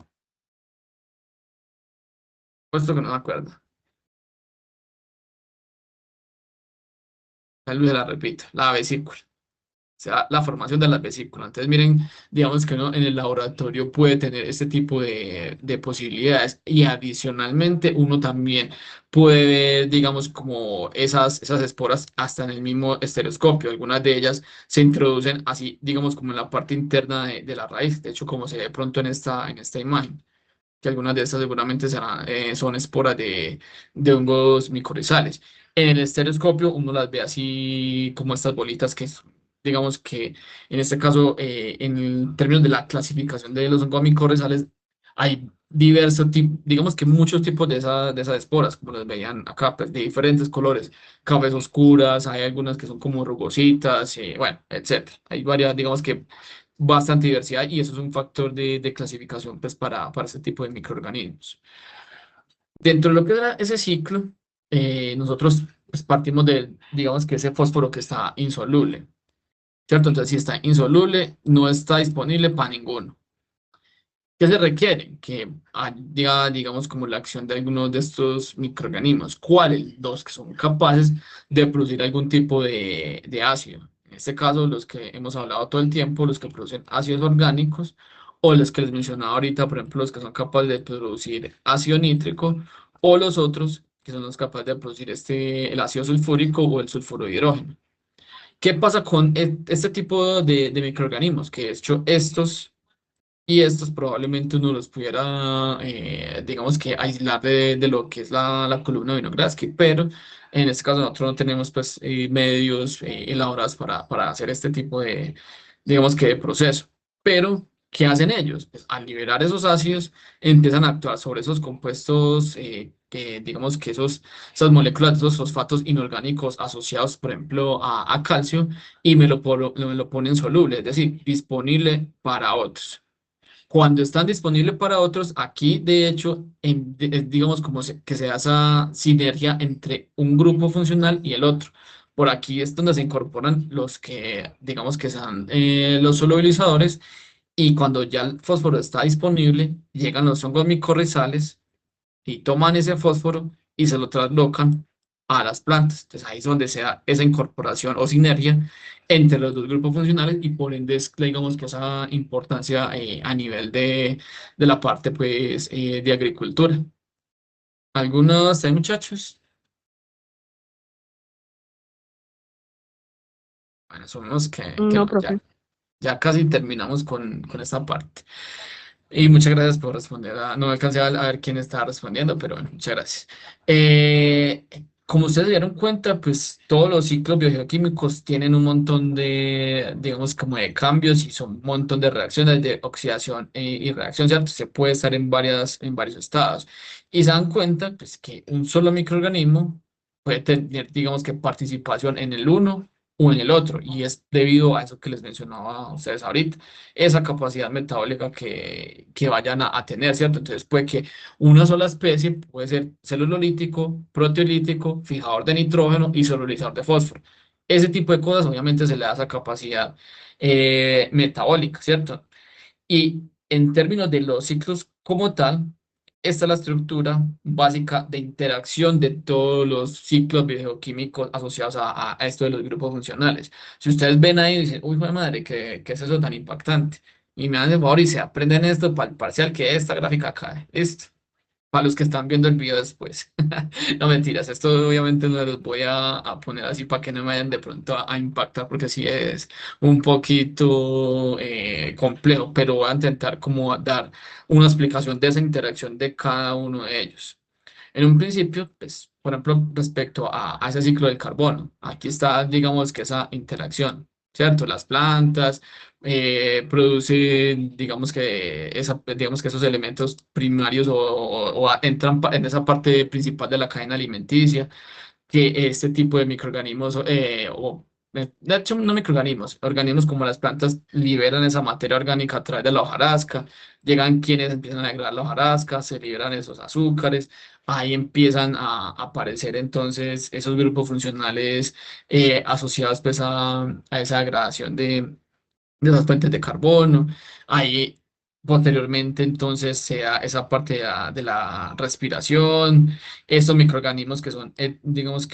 Speaker 1: Puesto que no me acuerdo. Tal vez la repito, la vesícula. Sea la formación de las vesículas. Entonces, miren, digamos que uno en el laboratorio puede tener este tipo de posibilidades y adicionalmente uno también puede ver, digamos, como esas esporas hasta en el mismo estereoscopio. Algunas de ellas se introducen así, digamos, como en la parte interna de la raíz. De hecho, como se ve pronto en esta imagen que algunas de estas seguramente son esporas de hongos micorrizales. En el estereoscopio uno las ve así como estas bolitas digamos que en este caso, en términos de la clasificación de los hongos micorrizales, Hay diversos tipos, digamos que muchos tipos de esas esporas, como las veían acá, pues, de diferentes colores, cafés oscuras, hay algunas que son como rugositas, bueno, etcétera. Hay varias, digamos que bastante diversidad y eso es un factor de clasificación pues, para este tipo de microorganismos. Dentro de lo que era ese ciclo, nosotros pues, partimos de, digamos que ese fósforo que está insoluble, ¿cierto? Entonces, si está insoluble, no está disponible para ninguno. ¿Qué se requiere? Que haya, digamos, como la acción de algunos de estos microorganismos. ¿Cuáles? Los que son capaces de producir algún tipo de ácido. En este caso, los que hemos hablado todo el tiempo, los que producen ácidos orgánicos, o los que les mencionaba ahorita, por ejemplo, los que son capaces de producir ácido nítrico, o los otros que son los capaces de producir el ácido sulfúrico o el sulfuro de hidrógeno. ¿Qué pasa con este tipo de microorganismos? Que de hecho estos y estos probablemente uno los pudiera, digamos que aislar de lo que es la columna de Vinogradsky, pero en este caso nosotros no tenemos pues medios elaborados para hacer este tipo digamos que de proceso. Pero, ¿qué hacen ellos? Pues, al liberar esos ácidos, empiezan a actuar sobre esos compuestos, que digamos que esas moléculas, esos fosfatos inorgánicos asociados, por ejemplo, a calcio, y me lo ponen soluble, es decir, disponible para otros. Cuando están disponibles para otros, aquí de hecho, digamos como que se da esa sinergia entre un grupo funcional y el otro. Por aquí es donde se incorporan los que, digamos que son los solubilizadores y cuando ya el fósforo está disponible, llegan los hongos micorrizales y toman ese fósforo y se lo traslocan a las plantas. Entonces ahí es donde se da esa incorporación o sinergia entre los dos grupos funcionales y por ende es, digamos que esa importancia a nivel de la parte pues de agricultura. ¿Algunos hay muchachos? Bueno, son los que
Speaker 2: No,
Speaker 1: no,
Speaker 2: profe.
Speaker 1: ya casi terminamos con esta parte. Y muchas gracias por responder. No alcancé a ver quién estaba respondiendo, pero bueno, muchas gracias. Como ustedes se dieron cuenta, pues todos los ciclos biogeoquímicos tienen un montón digamos, como de cambios y son un montón de reacciones de oxidación y reacción, ¿cierto? Se puede estar en varios estados. Y se dan cuenta, pues, que un solo microorganismo puede tener, digamos, que participación en el uno o en el otro. Y es debido a eso que les mencionaba a ustedes ahorita esa capacidad metabólica que vayan a tener, ¿cierto? Entonces puede que una sola especie puede ser celulolítico, proteolítico, fijador de nitrógeno y solubilizador de fósforo. Ese tipo de cosas obviamente se le da esa capacidad metabólica, ¿cierto? Y en términos de los ciclos como tal, esta es la estructura básica de interacción de todos los ciclos bioquímicos asociados a esto de los grupos funcionales. Si ustedes ven ahí, dicen, uy, joder madre, ¿qué es eso tan impactante? Y me hacen el favor y se aprenden esto para el parcial que esta gráfica cae. Listo. Para los que están viendo el video después. No mentiras, esto obviamente no los voy a poner así para que no me vayan de pronto a impactar porque sí es un poquito complejo, pero voy a intentar como dar una explicación de esa interacción de cada uno de ellos. En un principio, pues, por ejemplo, respecto a ese ciclo del carbono, aquí está, digamos que esa interacción, ¿cierto? Las plantas producen, digamos que esos elementos primarios o entran en esa parte principal de la cadena alimenticia que este tipo de microorganismos, de hecho no microorganismos, organismos como las plantas liberan esa materia orgánica a través de la hojarasca, llegan quienes empiezan a degradar la hojarasca, se liberan esos azúcares, ahí empiezan a aparecer entonces esos grupos funcionales asociados pues a esa degradación de esas fuentes de carbono. Ahí posteriormente entonces se da esa parte de la respiración, estos microorganismos que son, digamos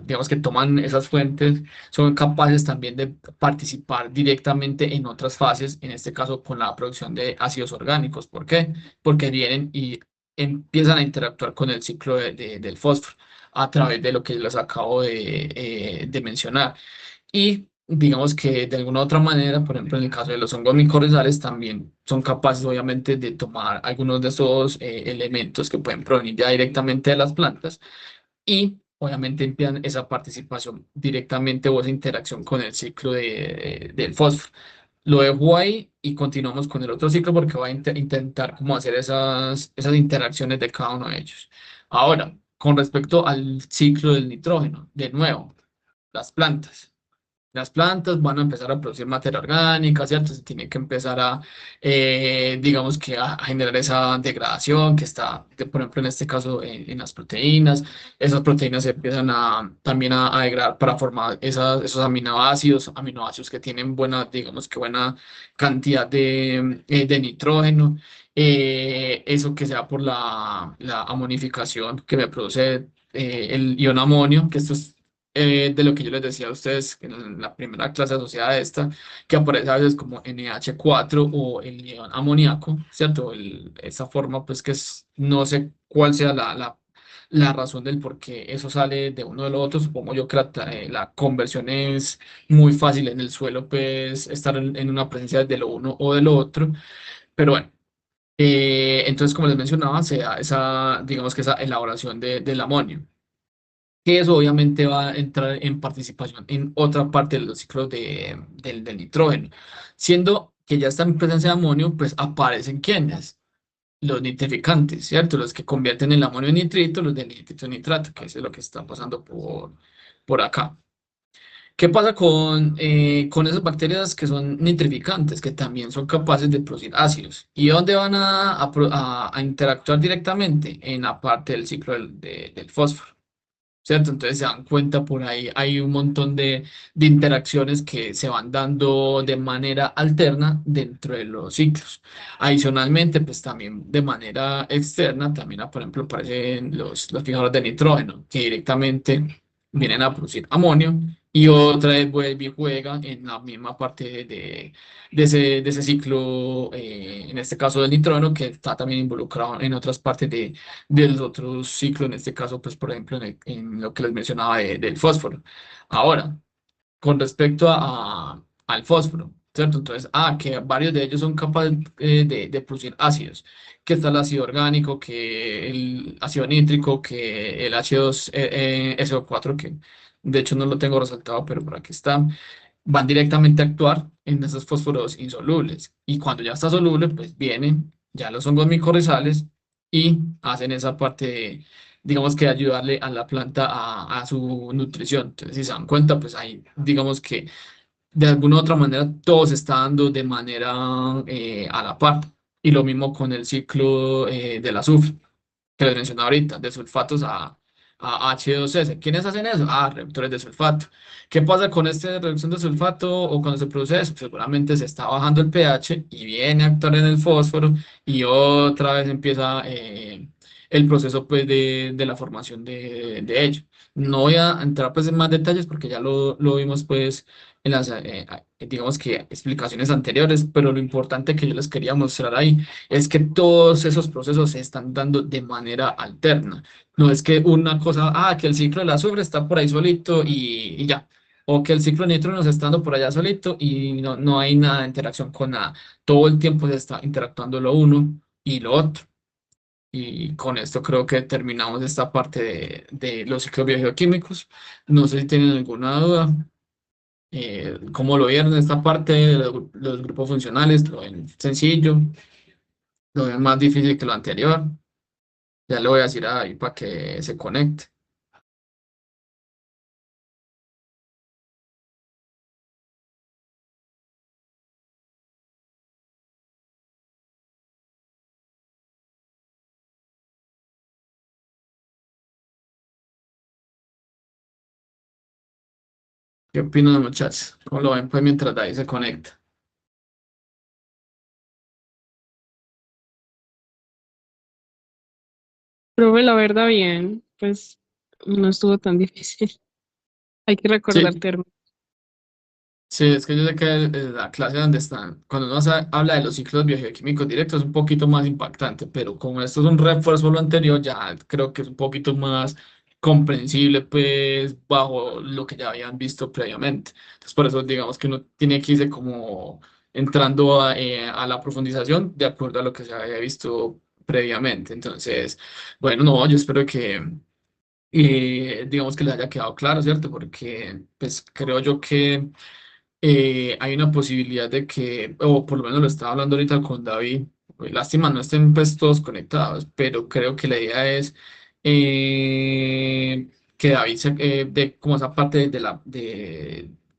Speaker 1: digamos que toman esas fuentes, son capaces también de participar directamente en otras fases, en este caso con la producción de ácidos orgánicos. ¿Por qué? Porque vienen y empiezan a interactuar con el ciclo del fósforo a través de lo que les acabo de mencionar. Y digamos que de alguna otra manera, por ejemplo, en el caso de los hongos micorrizales, también son capaces, obviamente, de tomar algunos de esos elementos que pueden provenir ya directamente de las plantas y, obviamente, empiezan esa participación directamente o esa interacción con el ciclo del fósforo. Lo dejo ahí y continuamos con el otro ciclo porque voy a intentar como hacer esas interacciones de cada uno de ellos. Ahora, con respecto al ciclo del nitrógeno, de nuevo, las plantas. Las plantas van a empezar a producir materia orgánica, ¿cierto? Se tiene que empezar a, digamos que a generar esa degradación que está, por ejemplo, en este caso, en las proteínas. Esas proteínas se empiezan también a degradar para formar esos aminoácidos que tienen buena, digamos que buena cantidad de nitrógeno. Eso que sea por la amonificación que me produce el ion amonio, que esto es de lo que yo les decía a ustedes en la primera clase asociada a esta, que aparece a veces como NH4 o el ion amoníaco, ¿cierto? Esa forma, pues que es, no sé cuál sea la razón del por qué eso sale de uno de los otros. Supongo yo que la conversión es muy fácil en el suelo, pues estar en una presencia de lo uno o de lo otro, pero bueno. Entonces, como les mencionaba, se da digamos que esa elaboración del amonio, que eso obviamente va a entrar en participación en otra parte de los ciclos del nitrógeno. Siendo que ya está en presencia de amonio, pues aparecen ¿quiénes? Los nitrificantes, ¿cierto? Los que convierten el amonio en nitrito, los del nitrito en nitrato, que eso es lo que está pasando por acá. ¿Qué pasa con esas bacterias que son nitrificantes, que también son capaces de producir ácidos? ¿Y dónde van a interactuar directamente? En la parte del ciclo del fósforo. ¿Cierto? Entonces se dan cuenta por ahí, hay un montón de interacciones que se van dando de manera alterna dentro de los ciclos. Adicionalmente, pues también de manera externa, también, por ejemplo, aparecen los fijadores de nitrógeno, que directamente vienen a producir amonio y otra vez vuelve y juega en la misma parte de ese ciclo, en este caso del nitrógeno, que está también involucrado en otras partes del otro ciclo, en este caso, pues, por ejemplo, en lo que les mencionaba del fósforo. Ahora, con respecto al fósforo, ¿cierto? Entonces, que varios de ellos son capaces de producir ácidos, que está el ácido orgánico, que el ácido nítrico, que el H2SO4, que de hecho no lo tengo resaltado, pero por aquí está, van directamente a actuar en esos fósforos insolubles. Y cuando ya está soluble, pues vienen ya los hongos micorrizales y hacen esa parte digamos que ayudarle a la planta a su nutrición. Entonces, si se dan cuenta, pues ahí, digamos que de alguna u otra manera todo se está dando de manera a la par. Y lo mismo con el ciclo del azufre que les mencionaba ahorita, de sulfatos a H2S. ¿Quiénes hacen eso? Reductores de sulfato. ¿Qué pasa con esta reducción de sulfato o cuando se produce eso? Seguramente se está bajando el pH y viene a actuar en el fósforo y otra vez empieza el proceso, pues, de la formación de ello. No voy a entrar, pues, en más detalles porque ya lo vimos, pues, en las, digamos que explicaciones anteriores, pero lo importante que yo les quería mostrar ahí es que todos esos procesos se están dando de manera alterna. No es que una cosa, que el ciclo del azufre está por ahí solito y ya. O que el ciclo de nitrógeno está dando por allá solito y no hay nada de interacción con nada. Todo el tiempo se está interactuando lo uno y lo otro. Y con esto creo que terminamos esta parte de los ciclos biogeoquímicos. No sé si tienen alguna duda. ¿Cómo lo vieron esta parte de los grupos funcionales? ¿Lo ven sencillo? ¿Lo ven más difícil que lo anterior? Ya le voy a decir ahí para que se conecte. ¿Qué opinan, muchachos? ¿Cómo lo ven pues mientras ahí se conecta?
Speaker 2: Profe, la verdad, bien, pues no estuvo tan difícil. Hay que recordar
Speaker 1: Sí,
Speaker 2: términos.
Speaker 1: sí, es que yo sé que la clase donde están, cuando uno habla de los ciclos biogeoquímicos directos es un poquito más impactante, pero como esto es un refuerzo a lo anterior, ya creo que es un poquito más comprensible, pues, bajo lo que ya habían visto previamente. Entonces, por eso digamos que uno tiene que irse como entrando a la profundización de acuerdo a lo que se había visto previamente. Entonces, bueno, no, yo espero que digamos que les haya quedado claro, ¿cierto? Porque pues creo yo que hay una posibilidad de que, o por lo menos lo estaba hablando ahorita con David, lástima no estén pues todos conectados, pero creo que la idea es que David de como esa parte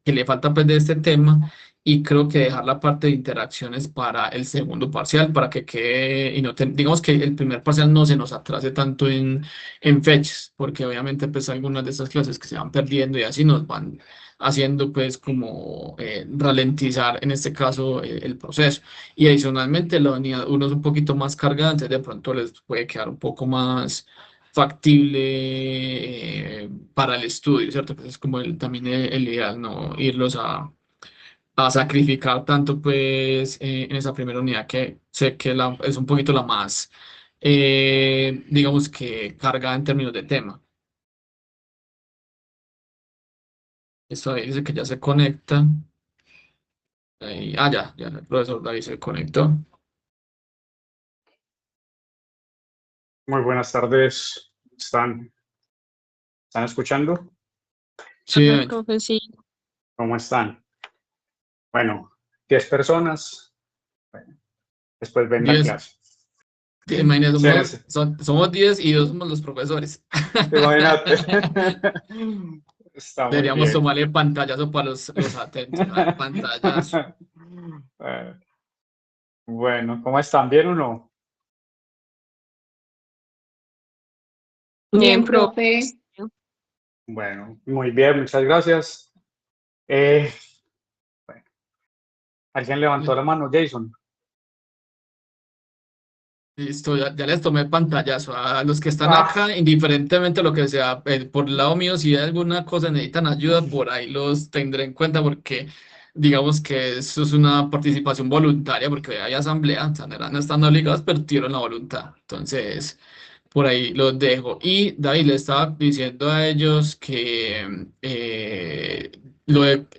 Speaker 1: que le falta pues de este tema y creo que dejar la parte de interacciones para el segundo parcial para que quede y no digamos que el primer parcial no se nos atrase tanto en fechas, porque obviamente pues algunas de estas clases que se van perdiendo y así nos van haciendo pues como ralentizar en este caso el proceso. Y adicionalmente la unidad uno es un poquito más cargada, entonces de pronto les puede quedar un poco más factible para el estudio, ¿cierto? Pues es como también el ideal, no irlos a sacrificar tanto pues en esa primera unidad que sé que es un poquito la más, digamos que cargada en términos de tema. Esto ahí dice que ya se conecta. Ya, el profesor David se conectó.
Speaker 4: Muy buenas tardes. ¿Están escuchando?
Speaker 1: Sí,
Speaker 2: Hola, profe, sí.
Speaker 4: ¿Cómo están? Bueno, 10 personas. Bueno, después ven la
Speaker 1: 10,
Speaker 4: clase.
Speaker 1: imagínate,
Speaker 4: Chérense.
Speaker 1: somos 10 y 2 somos los profesores.
Speaker 4: Imagínate. Está muy
Speaker 1: Deberíamos
Speaker 4: bien.
Speaker 1: tomarle pantallazo para los atentos. Pantallazo.
Speaker 4: Eh, Bueno, ¿cómo están? ¿Bien o no?
Speaker 3: Bien,
Speaker 2: Bien, profe.
Speaker 3: profe.
Speaker 4: Bueno, muy bien, muchas gracias. Bueno, ¿alguien levantó la mano? Jason.
Speaker 1: Listo, ya les tomé pantallazo a los que están
Speaker 4: Ah,
Speaker 1: acá, indiferentemente lo que sea, por el lado mío, si hay alguna cosa necesitan ayuda, por ahí los tendré en cuenta porque digamos que eso es una participación voluntaria porque hay asamblea, o sea, no están obligados, pero tienen la voluntad. Entonces, por ahí los dejo. Y David le estaba diciendo a ellos que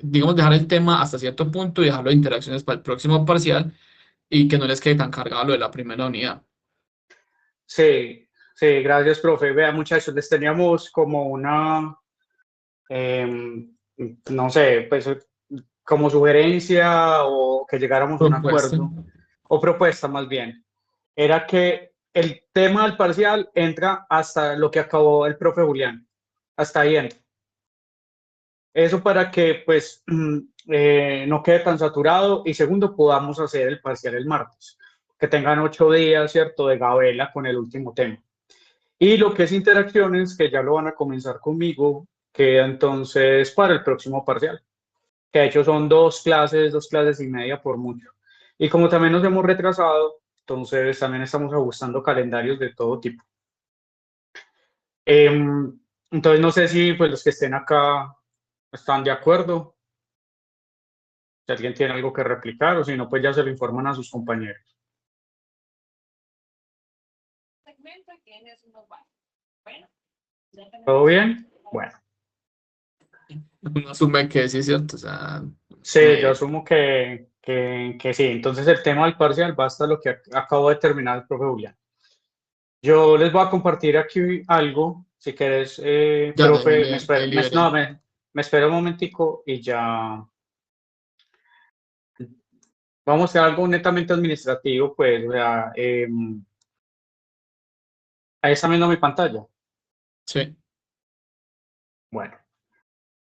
Speaker 1: digamos, dejar el tema hasta cierto punto y dejarlo de interacciones para el próximo parcial y que no les quede tan cargado lo de la primera unidad.
Speaker 4: sí, sí, gracias, profe. Vean, muchachos, les teníamos como em, no sé, pues como sugerencia o que llegáramos a un
Speaker 1: Propuesta.
Speaker 4: acuerdo, o propuesta más bien, era que el tema del parcial entra hasta lo que acabó el profe Julián, hasta ahí entra. Eso para que pues no quede tan saturado y segundo podamos hacer el parcial el martes, que tengan 8 días, ¿cierto?, de gabela con el último tema. Y lo que es interacciones, que ya lo van a comenzar conmigo, queda entonces para el próximo parcial, que de hecho son 2 clases y media por mucho. Y como también nos hemos retrasado, entonces también estamos ajustando calendarios de todo tipo. Entonces no sé si pues los que estén acá están de acuerdo, si alguien tiene algo que replicar o si no, pues ya se lo informan a sus compañeros. ¿Todo bien? Bueno,
Speaker 1: Uno asume que sí es cierto, o sea,
Speaker 4: sí, yo
Speaker 1: me,
Speaker 4: asumo que sí. Entonces el tema del parcial va hasta lo que acabo de terminar el profe Julián. Yo les voy a compartir aquí algo, si quieres,
Speaker 1: ya
Speaker 4: profe,
Speaker 1: déjeme, ahí
Speaker 4: no,
Speaker 1: liberé.
Speaker 4: me espera un momentico y ya vamos a hacer algo netamente administrativo, pues, o sea, ahí está viendo mi pantalla.
Speaker 1: Sí,
Speaker 4: Bueno,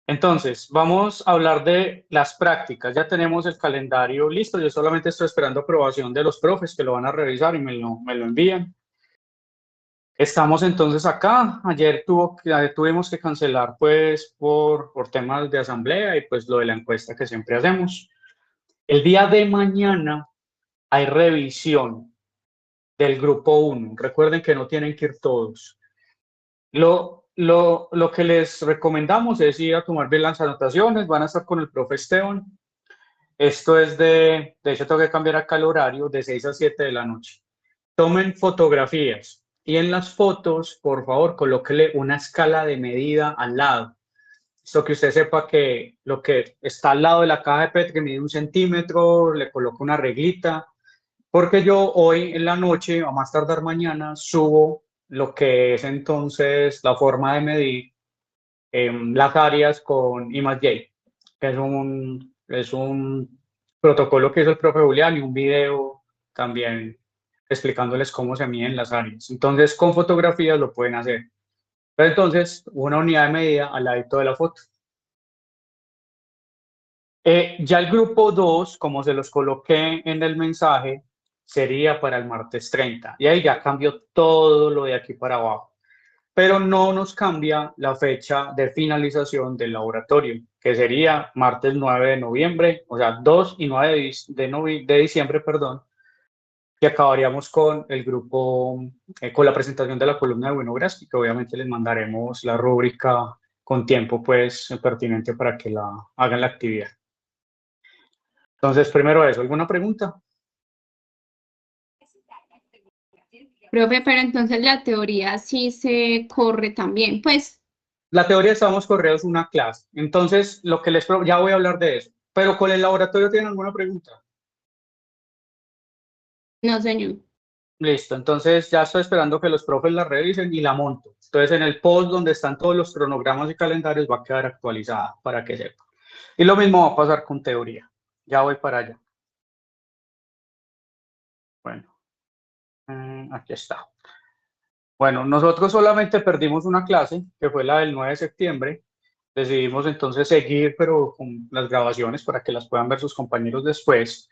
Speaker 4: entonces, vamos a hablar de las prácticas. Ya tenemos el calendario listo, yo solamente estoy esperando aprobación de los profes que lo van a revisar y me lo envían. Estamos entonces acá. Ayer tuvimos que cancelar pues por temas de asamblea y pues lo de la encuesta que siempre hacemos. El día de mañana hay revisión del grupo 1. Recuerden que no tienen que ir todos. Lo que les recomendamos es ir a tomar bien las anotaciones. Van a estar con el profe Esteban. Esto es de hecho tengo que cambiar acá el horario de 6 a 7 de la noche. Tomen fotografías y en las fotos, por favor, colóquele una escala de medida al lado. Esto que usted sepa que lo que está al lado de la caja de PET que mide 1 centímetro, le coloco una reglita, porque yo hoy en la noche, a más tardar mañana, subo lo que es entonces la forma de medir las áreas con IMAX-J, que es Es un protocolo que hizo el profe Julián y un video también explicándoles cómo se miden las áreas. Entonces, con fotografías lo pueden hacer. Pero entonces, una unidad de medida al ladito de la foto. Ya el grupo 2, como se los coloqué en el mensaje, sería para el martes 30. Y ahí ya cambió todo lo de aquí para abajo. Pero no nos cambia la fecha de finalización del laboratorio, que sería martes 9 de noviembre, o sea, 2 y 9 de diciembre, perdón, que acabaríamos con el grupo, con la presentación de la columna de Winograph, que obviamente les mandaremos la rúbrica con tiempo, pues, pertinente para que la hagan la actividad. Entonces, primero eso, ¿alguna pregunta?
Speaker 3: Profe, pero entonces la teoría sí se corre también, pues,
Speaker 4: La teoría estamos correos una clase, entonces lo que ya voy a hablar de eso, pero con el laboratorio, ¿tienen alguna pregunta?
Speaker 3: no señor.
Speaker 4: Listo, entonces ya estoy esperando que los profes la revisen y la monto. Entonces en el post donde están todos los cronogramas y calendarios va a quedar actualizada para que sepan. Y lo mismo va a pasar con teoría. Ya voy para allá. Bueno, aquí está. Bueno, nosotros solamente perdimos una clase, que fue la del 9 de septiembre. Decidimos entonces seguir, pero con las grabaciones para que las puedan ver sus compañeros después.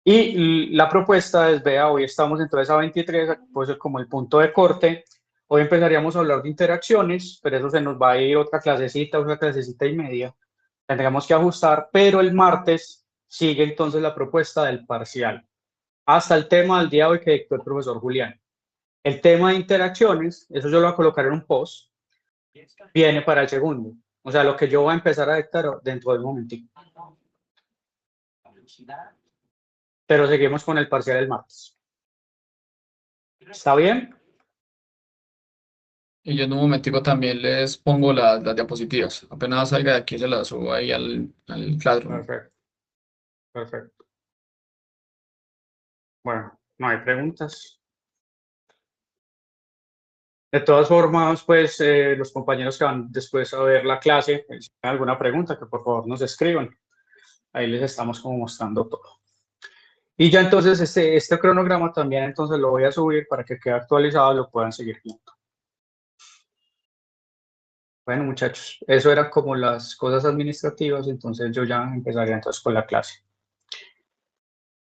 Speaker 4: Y la propuesta es, vea, hoy estamos entonces a 23, aquí puede ser como el punto de corte. Hoy empezaríamos a hablar de interacciones, pero eso se nos va a ir otra clasecita y media. Tendríamos que ajustar, pero el martes sigue entonces la propuesta del parcial. Hasta el tema del día de hoy que dictó el profesor Julián. El tema de interacciones, eso yo lo voy a colocar en un post, viene para el segundo. O sea, lo que yo voy a empezar a dictar dentro de un momentico. Pero seguimos con el parcial el martes. ¿Está bien?
Speaker 1: Y yo en un momentico también les pongo las diapositivas. Apenas salga de aquí se las subo ahí al Classroom.
Speaker 4: Perfecto. Perfecto. Bueno, no hay preguntas. De todas formas, pues los compañeros que van después a ver la clase, si tienen alguna pregunta, que por favor nos escriban. Ahí les estamos como mostrando todo. Y ya entonces este cronograma también entonces lo voy a subir para que quede actualizado y lo puedan seguir viendo. Bueno, muchachos, eso eran como las cosas administrativas, entonces yo ya empezaría entonces con la clase.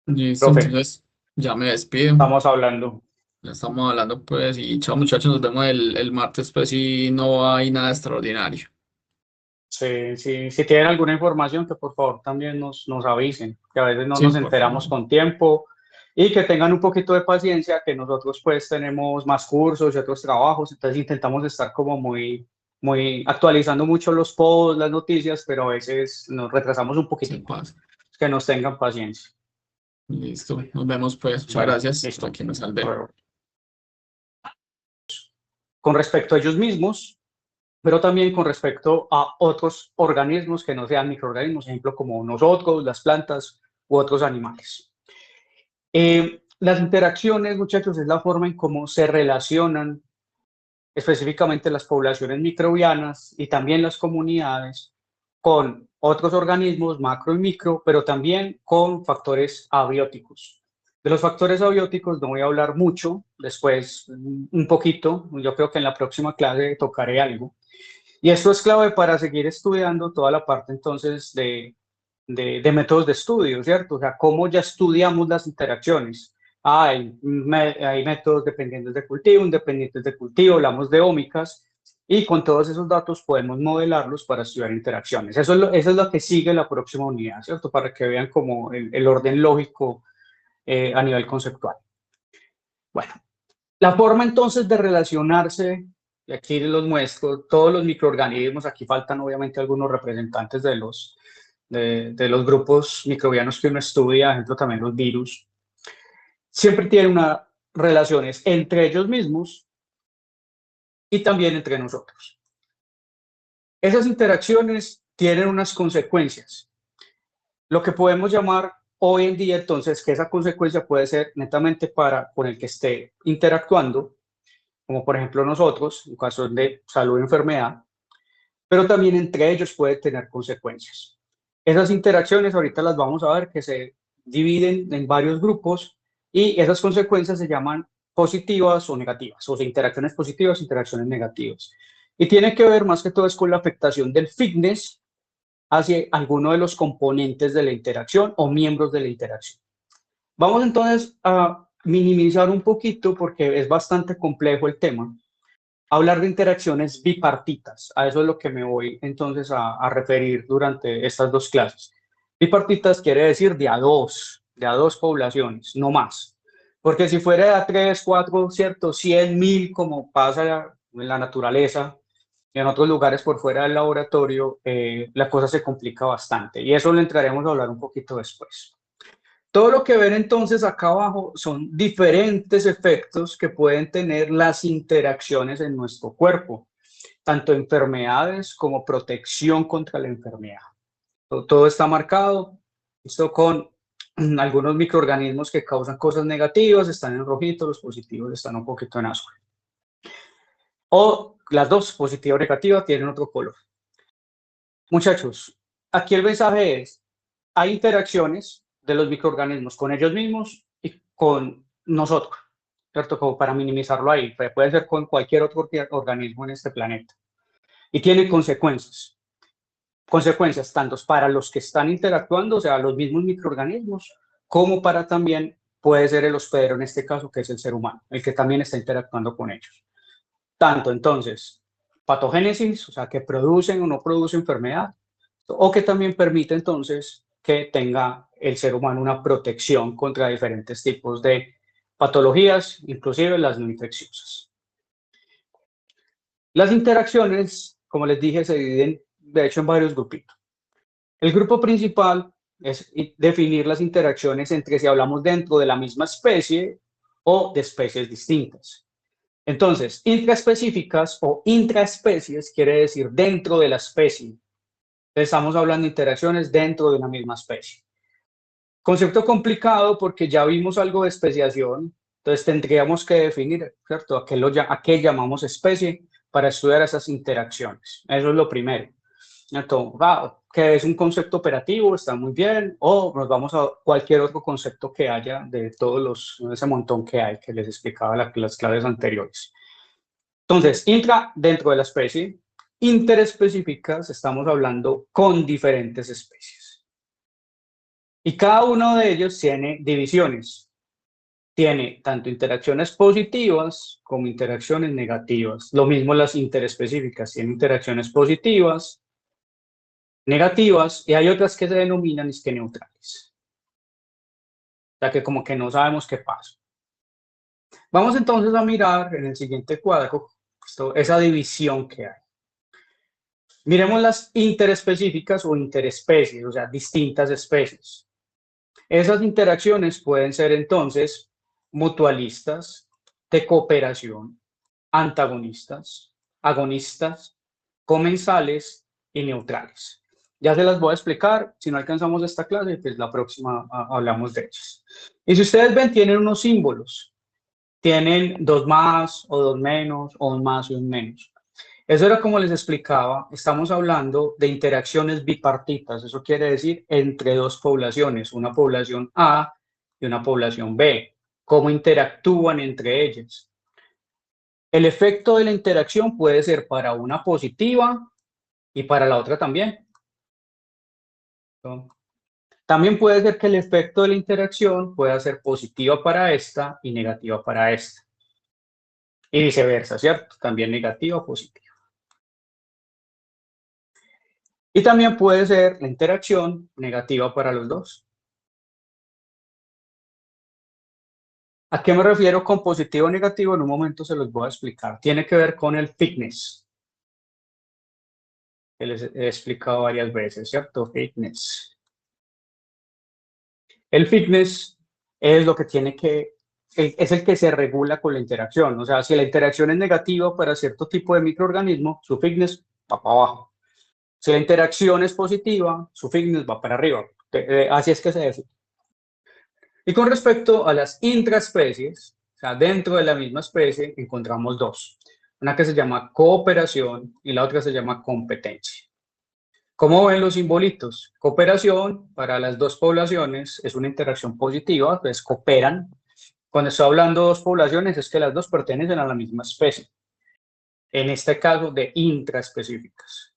Speaker 1: Listo,
Speaker 4: Profe,
Speaker 1: entonces ya me despido.
Speaker 4: estamos hablando.
Speaker 1: Ya estamos hablando pues y chao muchachos, nos vemos el martes pues si no hay nada extraordinario.
Speaker 4: Si tienen alguna información, que por favor también nos avisen, que a veces no
Speaker 1: Sí,
Speaker 4: nos
Speaker 1: por
Speaker 4: enteramos
Speaker 1: favor.
Speaker 4: con tiempo y que tengan un poquito de paciencia, que nosotros pues tenemos más cursos y otros trabajos, entonces intentamos estar como muy actualizando mucho los posts, las noticias, pero a veces nos retrasamos un
Speaker 1: Se
Speaker 4: poquitico,
Speaker 1: pasa.
Speaker 4: que nos tengan paciencia.
Speaker 1: Listo, nos vemos pues. Muchas
Speaker 4: Bueno,
Speaker 1: gracias por
Speaker 4: listo.
Speaker 1: aquí me salvé.
Speaker 4: Con respecto a ellos mismos, pero también con respecto a otros organismos que no sean microorganismos, ejemplo como nosotros, las plantas u otros animales. Las interacciones, muchachos, es la forma en cómo se relacionan específicamente las poblaciones microbianas y también las comunidades con otros organismos macro y micro, pero también con factores abióticos. De los factores abióticos no voy a hablar mucho, después un poquito, yo creo que en la próxima clase tocaré algo. Y esto es clave para seguir estudiando toda la parte entonces de métodos de estudio, ¿cierto? O sea, cómo ya estudiamos las interacciones. Hay métodos dependientes de cultivo, independientes de cultivo, hablamos de ómicas, y con todos esos datos podemos modelarlos para estudiar interacciones. Eso es lo que sigue la próxima unidad, ¿cierto? Para que vean como el orden lógico a nivel conceptual. Bueno, la forma entonces de relacionarse, y aquí los muestro, todos los microorganismos, aquí faltan obviamente algunos representantes de los grupos microbianos que uno estudia, por ejemplo también los virus, siempre tienen unas relaciones entre ellos mismos y también entre nosotros. Esas interacciones tienen unas consecuencias, lo que podemos llamar hoy en día entonces que esa consecuencia puede ser netamente con el que esté interactuando, como por ejemplo nosotros, en casos de salud o enfermedad, pero también entre ellos puede tener consecuencias. Esas interacciones ahorita las vamos a ver que se dividen en varios grupos y esas consecuencias se llaman positivas o negativas, o sea, interacciones positivas, interacciones negativas. Y tiene que ver más que todo es con la afectación del fitness hacia alguno de los componentes de la interacción o miembros de la interacción. Vamos entonces a minimizar un poquito porque es bastante complejo el tema. Hablar de interacciones bipartitas, a eso es lo que me voy entonces a referir durante estas dos clases. Bipartitas quiere decir de a dos poblaciones, no más. Porque si fuera de a 3, 4, ¿cierto? 100, 1000, como pasa en la naturaleza y en otros lugares por fuera del laboratorio, la cosa se complica bastante. Y eso lo entraremos a hablar un poquito después. Todo lo que ven entonces acá abajo son diferentes efectos que pueden tener las interacciones en nuestro cuerpo, tanto enfermedades como protección contra la enfermedad. Todo está marcado, esto con algunos microorganismos que causan cosas negativas, están en rojito, los positivos están un poquito en azul. O las dos, positiva o negativa, tienen otro color. Muchachos, aquí el mensaje es, hay interacciones de los microorganismos con ellos mismos y con nosotros, ¿cierto? Como para minimizarlo ahí, puede ser con cualquier otro organismo en este planeta. Y tiene consecuencias. Consecuencias tanto para los que están interactuando, o sea, los mismos microorganismos, como para también puede ser el hospedero en este caso, que es el ser humano, el que también está interactuando con ellos. Tanto entonces, patogénesis, o sea, que producen o no producen enfermedad, o que también permite entonces que tenga el ser humano una protección contra diferentes tipos de patologías, inclusive las no infecciosas. Las interacciones, como les dije, se dividen de hecho en varios grupitos. El grupo principal es definir las interacciones entre si hablamos dentro de la misma especie o de especies distintas. Entonces, intraespecíficas o intraespecies quiere decir dentro de la especie. Estamos hablando de interacciones dentro de una misma especie. Concepto complicado porque ya vimos algo de especiación, entonces tendríamos que definir, ¿cierto? ¿A qué llamamos especie para estudiar esas interacciones? Eso es lo primero. Entonces, que es un concepto operativo, está muy bien, o nos vamos a cualquier otro concepto que haya de ese montón que hay, que les explicaba las clases anteriores. Entonces, dentro de la especie, interespecíficas, estamos hablando con diferentes especies. Y cada uno de ellos tiene divisiones. Tiene tanto interacciones positivas como interacciones negativas. Lo mismo las interespecíficas, tienen interacciones positivas, negativas, y hay otras que se denominan neutrales. O sea que como que no sabemos qué pasa. Vamos entonces a mirar en el siguiente cuadro esa división que hay. Miremos las interespecíficas o interespecies, o sea, distintas especies. Esas interacciones pueden ser entonces mutualistas, de cooperación, antagonistas, agonistas, comensales y neutrales. Ya se las voy a explicar, si no alcanzamos esta clase, pues la próxima hablamos de ellas. Y si ustedes ven, tienen unos símbolos. Tienen dos más o dos menos, o un más y un menos. Eso era como les explicaba, estamos hablando de interacciones bipartitas, eso quiere decir entre dos poblaciones, una población A y una población B, cómo interactúan entre ellas. El efecto de la interacción puede ser para una positiva y para la otra también. También puede ser que el efecto de la interacción pueda ser positiva para esta y negativa para esta. Y viceversa, ¿cierto? También negativa o positiva. Y también puede ser la interacción negativa para los dos. ¿A qué me refiero con positivo o negativo? En un momento se los voy a explicar. Tiene que ver con el fitness, que les he explicado varias veces, ¿cierto? Fitness. El fitness es lo que es el que se regula con la interacción. O sea, si la interacción es negativa para cierto tipo de microorganismo, su fitness va para abajo. Si la interacción es positiva, su fitness va para arriba. Así es que se define. Y con respecto a las intraespecies, o sea, dentro de la misma especie encontramos dos. Una que se llama cooperación y la otra se llama competencia. ¿Cómo ven los simbolitos? Cooperación para las dos poblaciones es una interacción positiva, pues cooperan. Cuando estoy hablando de dos poblaciones es que las dos pertenecen a la misma especie. En este caso de intraespecíficas.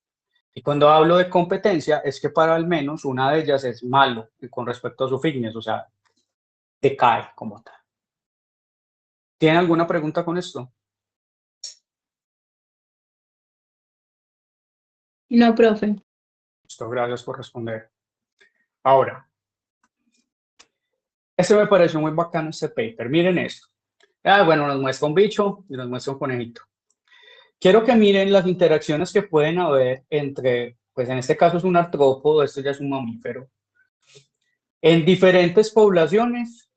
Speaker 4: Y cuando hablo de competencia es que para al menos una de ellas es malo con respecto a su fitness, o sea, decae como tal. ¿Tienen alguna pregunta con esto?
Speaker 3: No, profe.
Speaker 4: Listo, gracias por responder. Ahora, este me pareció muy bacano este paper. Miren esto. Bueno, nos muestra un bicho y nos muestra un conejito. Quiero que miren las interacciones que pueden haber entre, pues en este caso es un artrópodo, esto ya es un mamífero, en diferentes poblaciones,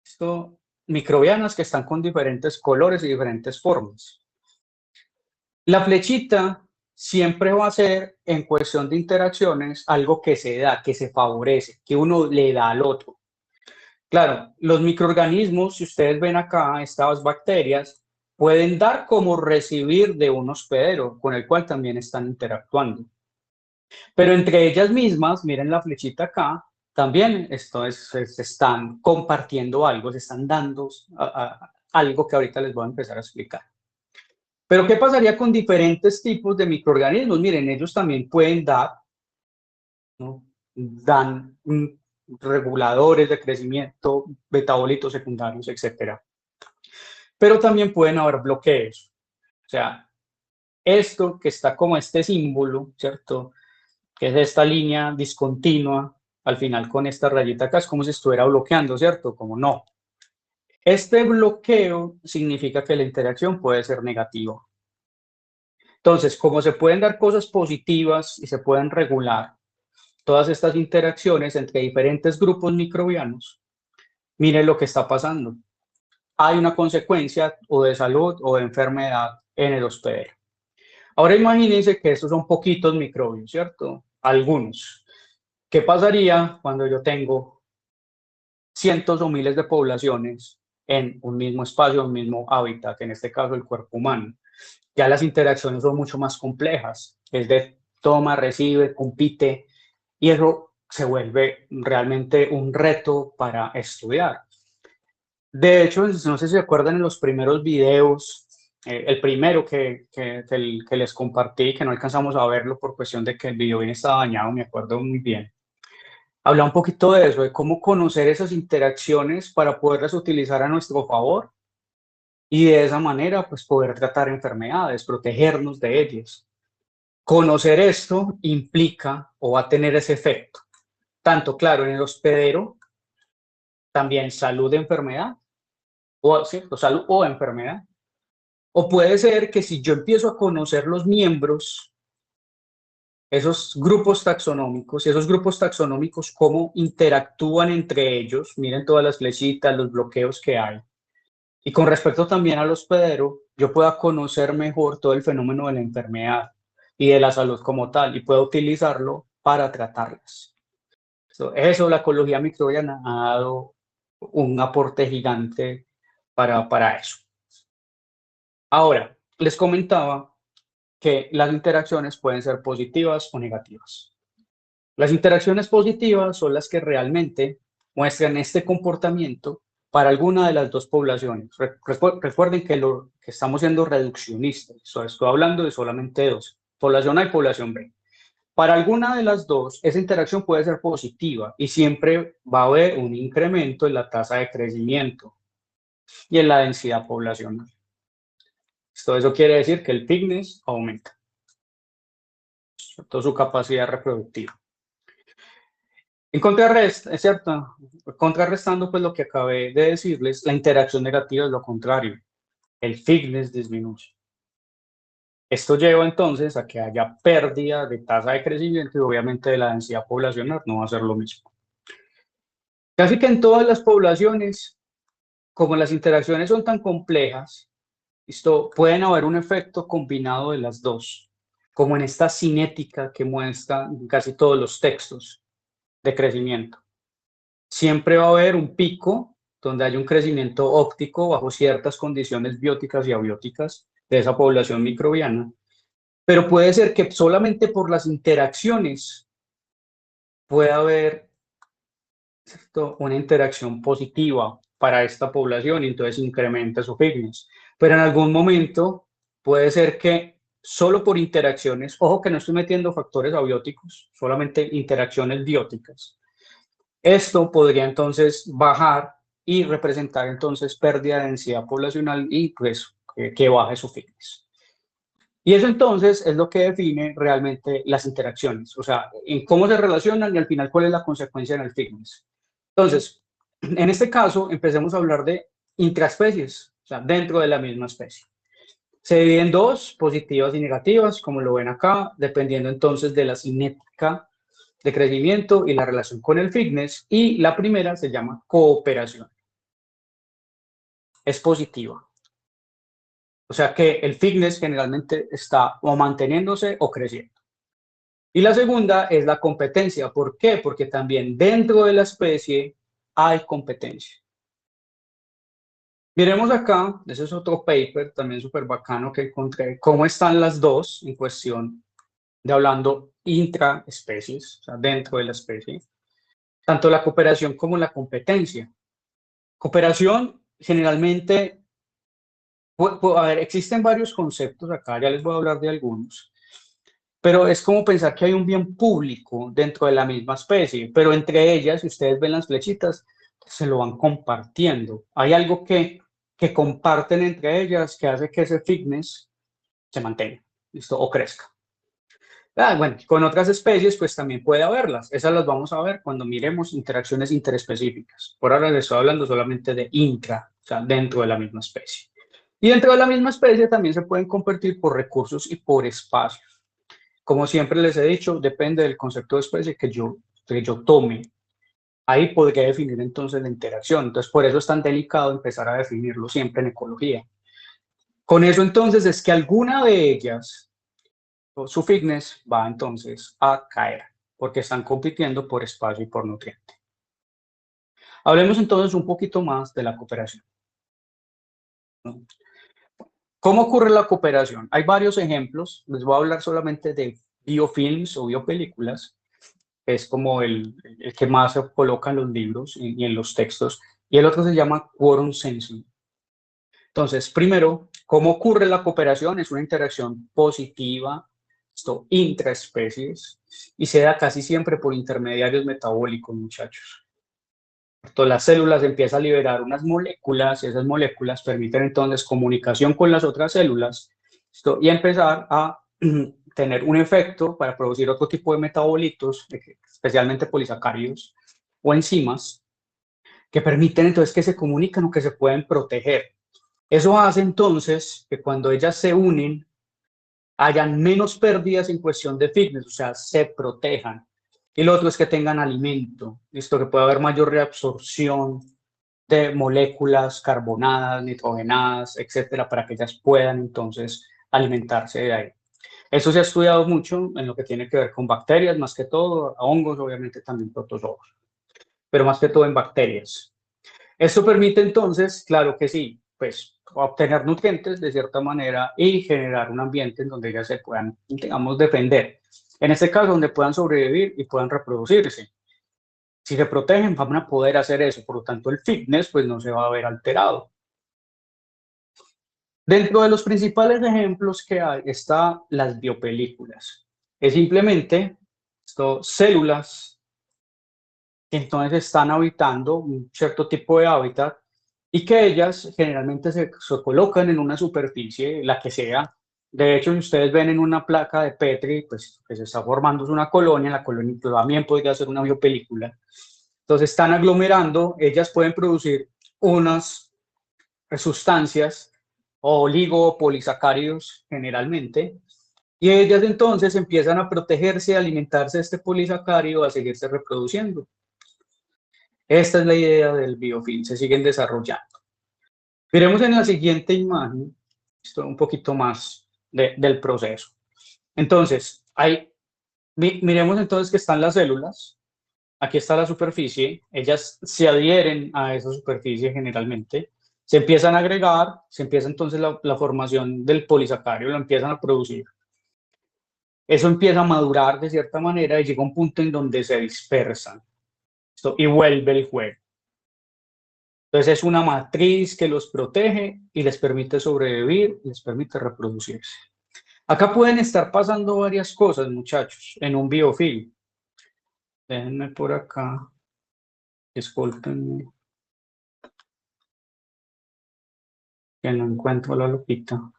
Speaker 4: esto, microbianas que están con diferentes colores y diferentes formas. La flechita siempre va a ser, en cuestión de interacciones, algo que se da, que se favorece, que uno le da al otro. Claro, los microorganismos, si ustedes ven acá, estas bacterias, pueden dar como recibir de un hospedero, con el cual también están interactuando. Pero entre ellas mismas, miren la flechita acá, también se están compartiendo algo, se están dando algo que ahorita les voy a empezar a explicar. Pero ¿qué pasaría con diferentes tipos de microorganismos? Miren, ellos también pueden dar, ¿no? Dan reguladores de crecimiento, metabolitos secundarios, etcétera. Pero también pueden haber bloqueos. O sea, esto que está como este símbolo, ¿cierto? Que es esta línea discontinua, al final con esta rayita acá, es como si estuviera bloqueando, ¿cierto? Como no. Este bloqueo significa que la interacción puede ser negativa. Entonces, como se pueden dar cosas positivas y se pueden regular todas estas interacciones entre diferentes grupos microbianos, miren lo que está pasando. Hay una consecuencia o de salud o de enfermedad en el hospedero. Ahora imagínense que estos son poquitos microbios, ¿cierto? Algunos. ¿Qué pasaría cuando yo tengo cientos o miles de poblaciones en un mismo espacio, un mismo hábitat, en este caso el cuerpo humano? Ya las interacciones son mucho más complejas. Es de toma, recibe, compite, y eso se vuelve realmente un reto para estudiar. De hecho, no sé si se acuerdan en los primeros videos, el primero que les compartí, que no alcanzamos a verlo por cuestión de que el video bien estaba dañado, me acuerdo muy bien. Habla un poquito de eso, de cómo conocer esas interacciones para poderlas utilizar a nuestro favor y de esa manera pues poder tratar enfermedades, protegernos de ellas. Conocer esto implica o va a tener ese efecto, tanto claro en el hospedero, también salud de enfermedad, o ¿cierto? Salud o enfermedad. O puede ser que si yo empiezo a conocer los miembros, esos grupos taxonómicos, y esos grupos taxonómicos, cómo interactúan entre ellos, miren todas las flechitas, los bloqueos que hay. Y con respecto también al hospedero, yo pueda conocer mejor todo el fenómeno de la enfermedad y de la salud como tal, y puedo utilizarlo para tratarlas. Eso, la ecología microbiana ha dado un aporte gigante para eso. Ahora, les comentaba que las interacciones pueden ser positivas o negativas. Las interacciones positivas son las que realmente muestran este comportamiento para alguna de las dos poblaciones. Recuerden que estamos siendo reduccionistas, estoy hablando de solamente dos, población A y población B. Para alguna de las dos, esa interacción puede ser positiva y siempre va a haber un incremento en la tasa de crecimiento y en la densidad poblacional. Eso quiere decir que el fitness aumenta, toda su capacidad reproductiva. En contrarresta, es cierto, contrarrestando pues lo que acabé de decirles, la interacción negativa es lo contrario, el fitness disminuye. Esto lleva entonces a que haya pérdida de tasa de crecimiento y obviamente de la densidad poblacional no va a ser lo mismo. Casi que en todas las poblaciones, como las interacciones son tan complejas, pueden haber un efecto combinado de las dos, como en esta cinética que muestran casi todos los textos de crecimiento. Siempre va a haber un pico donde hay un crecimiento óptico bajo ciertas condiciones bióticas y abióticas de esa población microbiana, Pero puede ser que solamente por las interacciones pueda haber, ¿cierto?, una interacción positiva para esta población y entonces incrementa su fitness. Pero en algún momento puede ser que solo por interacciones, ojo que no estoy metiendo factores abióticos, solamente interacciones bióticas. Esto podría entonces bajar y representar entonces pérdida de densidad poblacional y pues que baje su fitness. Y eso entonces es lo que define realmente las interacciones, o sea, en cómo se relacionan y al final cuál es la consecuencia en el fitness. Entonces, en este caso, empecemos a hablar de intraespecies, o sea, dentro de la misma especie. Se divide en dos, positivas y negativas, como lo ven acá, dependiendo entonces de la cinética de crecimiento y la relación con el fitness. Y la primera se llama cooperación. Es positiva. O sea que el fitness generalmente está o manteniéndose o creciendo. Y la segunda es la competencia. ¿Por qué? Porque también dentro de la especie hay competencia. Miremos acá, ese es otro paper también súper bacano que encontré, cómo están las dos en cuestión de hablando intraespecies, o sea, dentro de la especie, tanto la cooperación como la competencia. Cooperación generalmente, a ver, existen varios conceptos acá, ya les voy a hablar de algunos, pero es como pensar que hay un bien público dentro de la misma especie, pero entre ellas, si ustedes ven las flechitas, se lo van compartiendo. Hay algo que comparten entre ellas que hace que ese fitness se mantenga, ¿listo? O crezca. Bueno, con otras especies pues también puede haberlas. Esas las vamos a ver cuando miremos interacciones interespecíficas. Por ahora les estoy hablando solamente de intra, o sea, dentro de la misma especie. Y dentro de la misma especie también se pueden compartir por recursos y por espacios. Como siempre les he dicho, depende del concepto de especie que yo tome. Ahí podría definir entonces la interacción. Entonces, por eso es tan delicado empezar a definirlo siempre en ecología. Con eso entonces es que alguna de ellas, su fitness va entonces a caer, porque están compitiendo por espacio y por nutriente. Hablemos entonces un poquito más de la cooperación. ¿Cómo ocurre la cooperación? Hay varios ejemplos, les voy a hablar solamente de biofilms o biopelículas, es como el que más se coloca en los libros y en los textos, y el otro se llama quorum sensing. Entonces, primero, ¿cómo ocurre la cooperación? Es una interacción positiva, intraespecies, y se da casi siempre por intermediarios metabólicos, muchachos. Entonces, las células empiezan a liberar unas moléculas, y esas moléculas permiten entonces comunicación con las otras células, y empezar a tener un efecto para producir otro tipo de metabolitos, especialmente polisacáridos o enzimas, que permiten entonces que se comunican o que se pueden proteger. Eso hace entonces que cuando ellas se unen, hayan menos pérdidas en cuestión de fitness, o sea, se protejan. Y lo otro es que tengan alimento, listo, que pueda haber mayor reabsorción de moléculas carbonadas, nitrogenadas, etcétera, para que ellas puedan entonces alimentarse de ahí. Eso se ha estudiado mucho en lo que tiene que ver con bacterias, más que todo, hongos, obviamente también protozoos, pero más que todo en bacterias. Esto permite entonces, claro que sí, pues obtener nutrientes de cierta manera y generar un ambiente en donde ellas se puedan, digamos, defender. En este caso, donde puedan sobrevivir y puedan reproducirse. Si se protegen, van a poder hacer eso, por lo tanto el fitness pues no se va a ver alterado. Dentro de los principales ejemplos que hay están las biopelículas. Es simplemente células que entonces están habitando un cierto tipo de hábitat y que ellas generalmente se colocan en una superficie, la que sea. De hecho, si ustedes ven en una placa de Petri, pues que se está formando una colonia, la colonia también podría ser una biopelícula. Entonces están aglomerando, ellas pueden producir unas sustancias oligopolisacáridos generalmente, y ellas entonces empiezan a protegerse, a alimentarse de este polisacárido, a seguirse reproduciendo. Esta es la idea del biofilm, se siguen desarrollando. Miremos en la siguiente imagen, esto un poquito más del proceso. Entonces, miremos entonces que están las células, aquí está la superficie, ellas se adhieren a esa superficie generalmente, se empiezan a agregar, se empieza entonces la formación del polisacárido, lo empiezan a producir. eso empieza a madurar de cierta manera y llega un punto en donde se dispersan. Y vuelve el juego. Entonces es una matriz que los protege y les permite sobrevivir, les permite reproducirse. Acá pueden estar pasando varias cosas, muchachos, en un biofilm. Déjenme por acá. Discúlpenme. Que no encuentro la lupita.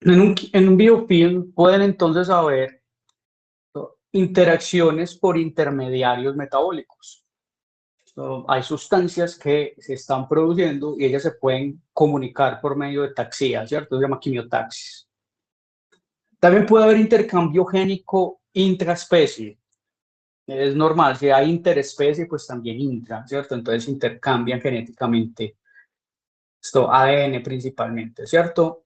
Speaker 4: En un biofilm pueden entonces haber interacciones por intermediarios metabólicos. Hay sustancias que se están produciendo y ellas se pueden comunicar por medio de taxía, ¿cierto? Se llama quimiotaxis. También puede haber intercambio génico intraespecie. Es normal, si hay interespecie, pues también intra, ¿cierto? Entonces intercambian genéticamente esto, ADN principalmente, ¿cierto?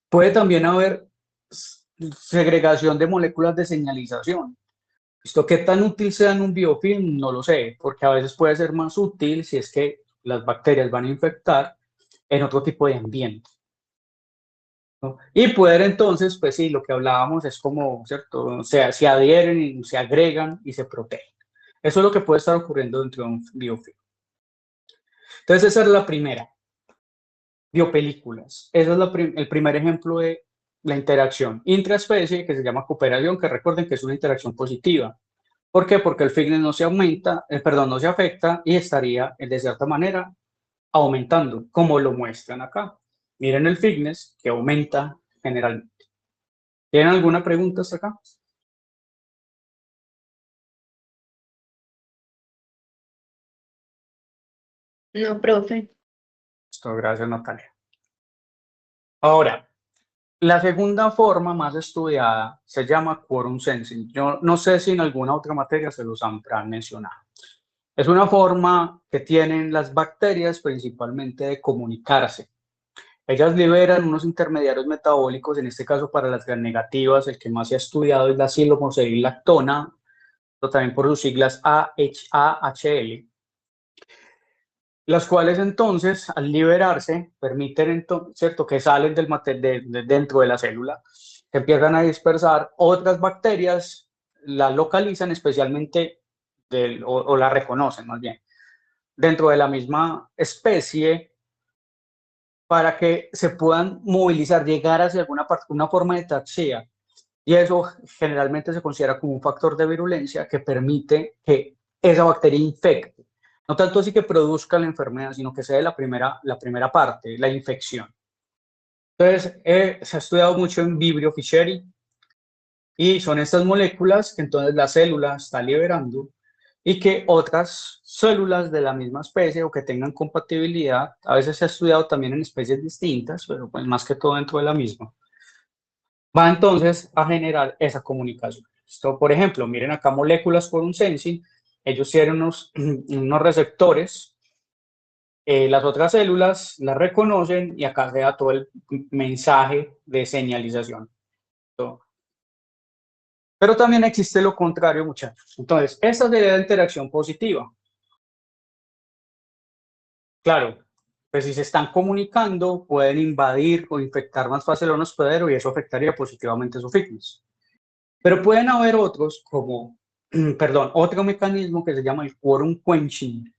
Speaker 4: Puede también haber segregación de moléculas de señalización. ¿Esto qué tan útil sea en un biofilm? No lo sé, porque a veces puede ser más útil si es que las bacterias van a infectar en otro tipo de ambiente, ¿no? Y poder entonces, pues sí, lo que hablábamos es como, ¿cierto? O sea, se adhieren y se agregan y se protegen. Eso es lo que puede estar ocurriendo dentro de un biofilm. Entonces esa es la primera. Biopelículas. Ese es el primer ejemplo de la interacción intraespecie, que se llama cooperación, que recuerden que es una interacción positiva. ¿Por qué? Porque el fitness no se aumenta, perdón, no se afecta y estaría de cierta manera aumentando, como lo muestran acá. Miren el fitness que aumenta generalmente. ¿Tienen alguna pregunta hasta acá?
Speaker 3: No, profe.
Speaker 4: Esto, gracias, Natalia. Ahora, la segunda forma más estudiada se llama quorum sensing. Yo no sé si en alguna otra materia se los han mencionado. Es una forma que tienen las bacterias principalmente de comunicarse. Ellas liberan unos intermediarios metabólicos, en este caso para las gram negativas, el que más se ha estudiado es la acetylmoserilactona, pero también por sus siglas AHL, las cuales entonces, al liberarse, permiten entonces, ¿cierto?, que salen dentro de la célula, que empiezan a dispersar otras bacterias, la localizan especialmente, o la reconocen más bien, dentro de la misma especie, para que se puedan movilizar, llegar hacia alguna parte, una forma de taxia. Y eso generalmente se considera como un factor de virulencia que permite que esa bacteria infecte. No tanto así que produzca la enfermedad, sino que sea la primera parte, la infección. Entonces, se ha estudiado mucho en Vibrio fischeri y son estas moléculas que entonces la célula está liberando y que otras células de la misma especie o que tengan compatibilidad, a veces se ha estudiado también en especies distintas, pero pues más que todo dentro de la misma, va entonces a generar esa comunicación. Esto, por ejemplo, miren acá moléculas quorum sensing, ellos tienen unos receptores, las otras células las reconocen y acá se da todo el mensaje de señalización. Pero también existe lo contrario, muchachos. Entonces, esta sería la interacción positiva. Claro, pues si se están comunicando, pueden invadir o infectar más fácil a un hospedero y eso afectaría positivamente su fitness. Pero pueden haber otros como, perdón, otro mecanismo que se llama el quorum quenching.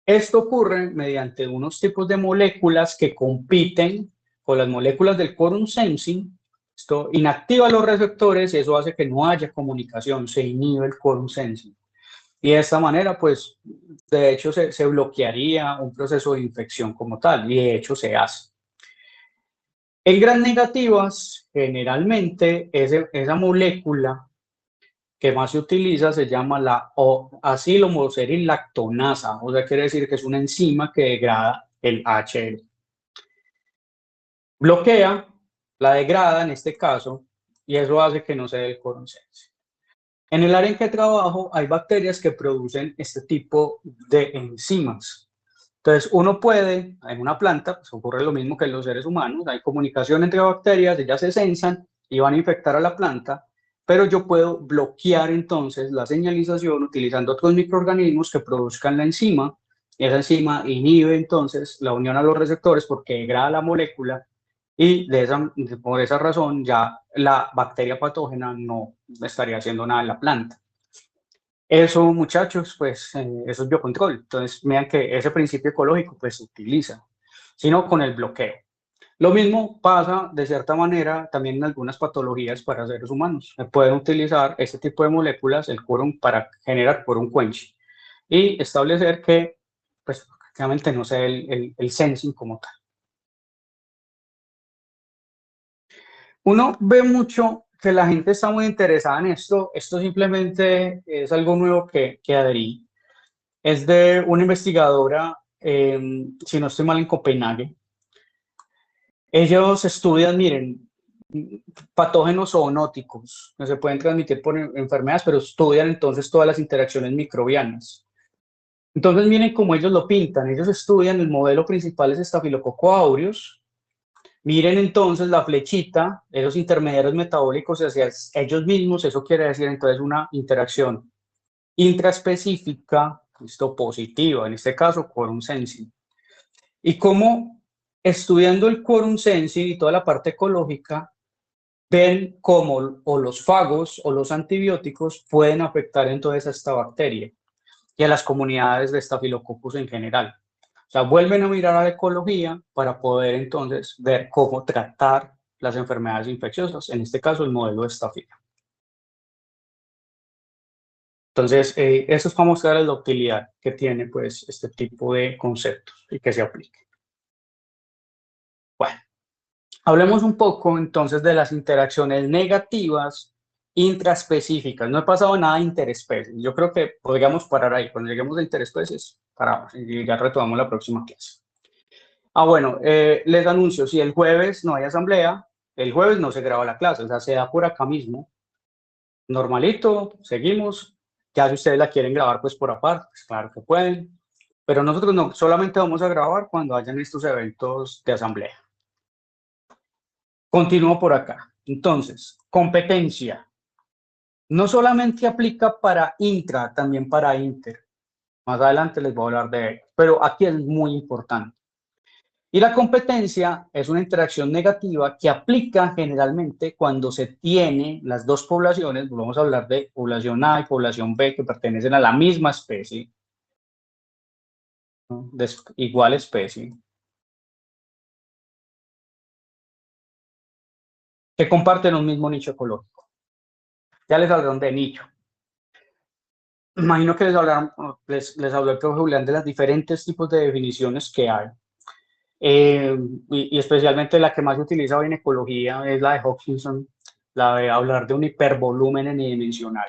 Speaker 4: Esto ocurre mediante unos tipos de moléculas que compiten con las moléculas del quorum sensing. Esto inactiva los receptores y eso hace que no haya comunicación, se inhibe el quorum sensing. Y de esta manera, pues, de hecho, se bloquearía un proceso de infección como tal, y de hecho se hace. En gram negativas, generalmente, esa molécula que más se utiliza se llama la acetylmoserilactonasa, o sea, quiere decir que es una enzima que degrada el HL. Bloquea, la degrada en este caso, y eso hace que no se dé el quorum sensing. En el área en que trabajo hay bacterias que producen este tipo de enzimas. Entonces, uno puede, en una planta, pues ocurre lo mismo que en los seres humanos, hay comunicación entre bacterias, ellas se sensan y van a infectar a la planta, pero yo puedo bloquear entonces la señalización utilizando otros microorganismos que produzcan la enzima Esa enzima inhibe entonces la unión a los receptores porque degrada la molécula y por esa razón ya la bacteria patógena no estaría haciendo nada en la planta. Eso, muchachos, pues eso es biocontrol. Entonces, vean que ese principio ecológico pues se utiliza, sino con el bloqueo. Lo mismo pasa de cierta manera también en algunas patologías para seres humanos. Pueden utilizar este tipo de moléculas, el quórum, para generar quórum quench y establecer que, pues, prácticamente no sea el sensing como tal. Uno ve mucho que la gente está muy interesada en esto. Esto simplemente es algo nuevo que adherí. Es de una investigadora, si no estoy mal, en Copenhague. Ellos estudian, miren, patógenos zoonóticos, no se pueden transmitir por enfermedades, pero estudian entonces todas las interacciones microbianas. Entonces miren cómo ellos lo pintan. Ellos estudian, el modelo principal es Staphylococcus aureus. Miren entonces la flechita, esos intermediarios metabólicos hacia ellos mismos, eso quiere decir entonces una interacción intraespecífica, esto positiva, en este caso quorum sensing. Y cómo estudiando el quorum sensing y toda la parte ecológica, ven cómo o los fagos o los antibióticos pueden afectar entonces a esta bacteria y a las comunidades de Staphylococcus en general. O sea, vuelven a mirar a la ecología para poder entonces ver cómo tratar las enfermedades infecciosas, en este caso el modelo de Staphylo. Entonces, eso es para mostrar la utilidad que tiene pues este tipo de conceptos y que se aplique. Bueno, hablemos un poco entonces de las interacciones negativas intraespecíficas. No he pasado nada de interespecies. Yo creo que podríamos parar ahí. Cuando lleguemos a interespecies, paramos y ya retomamos la próxima clase. Bueno, les anuncio, si el jueves no hay asamblea, el jueves no se graba la clase, o sea, se da por acá mismo. Normalito, seguimos. Ya si ustedes la quieren grabar pues por aparte, pues claro que pueden. Pero nosotros no, solamente vamos a grabar cuando hayan estos eventos de asamblea. Continúo por acá. Entonces, competencia. No solamente aplica para intra, también para inter. Más adelante les voy a hablar de ello, pero aquí es muy importante. Y la competencia es una interacción negativa que aplica generalmente cuando se tiene las dos poblaciones, vamos a hablar de población A y población B que pertenecen a la misma especie, ¿no? De igual especie, que comparten un mismo nicho ecológico. Ya les hablaron de nicho. Imagino que les habló el profe Julián de los diferentes tipos de definiciones que hay. Y especialmente la que más se utiliza hoy en ecología es la de Hutchinson, la de hablar de un hipervolumen enidimensional,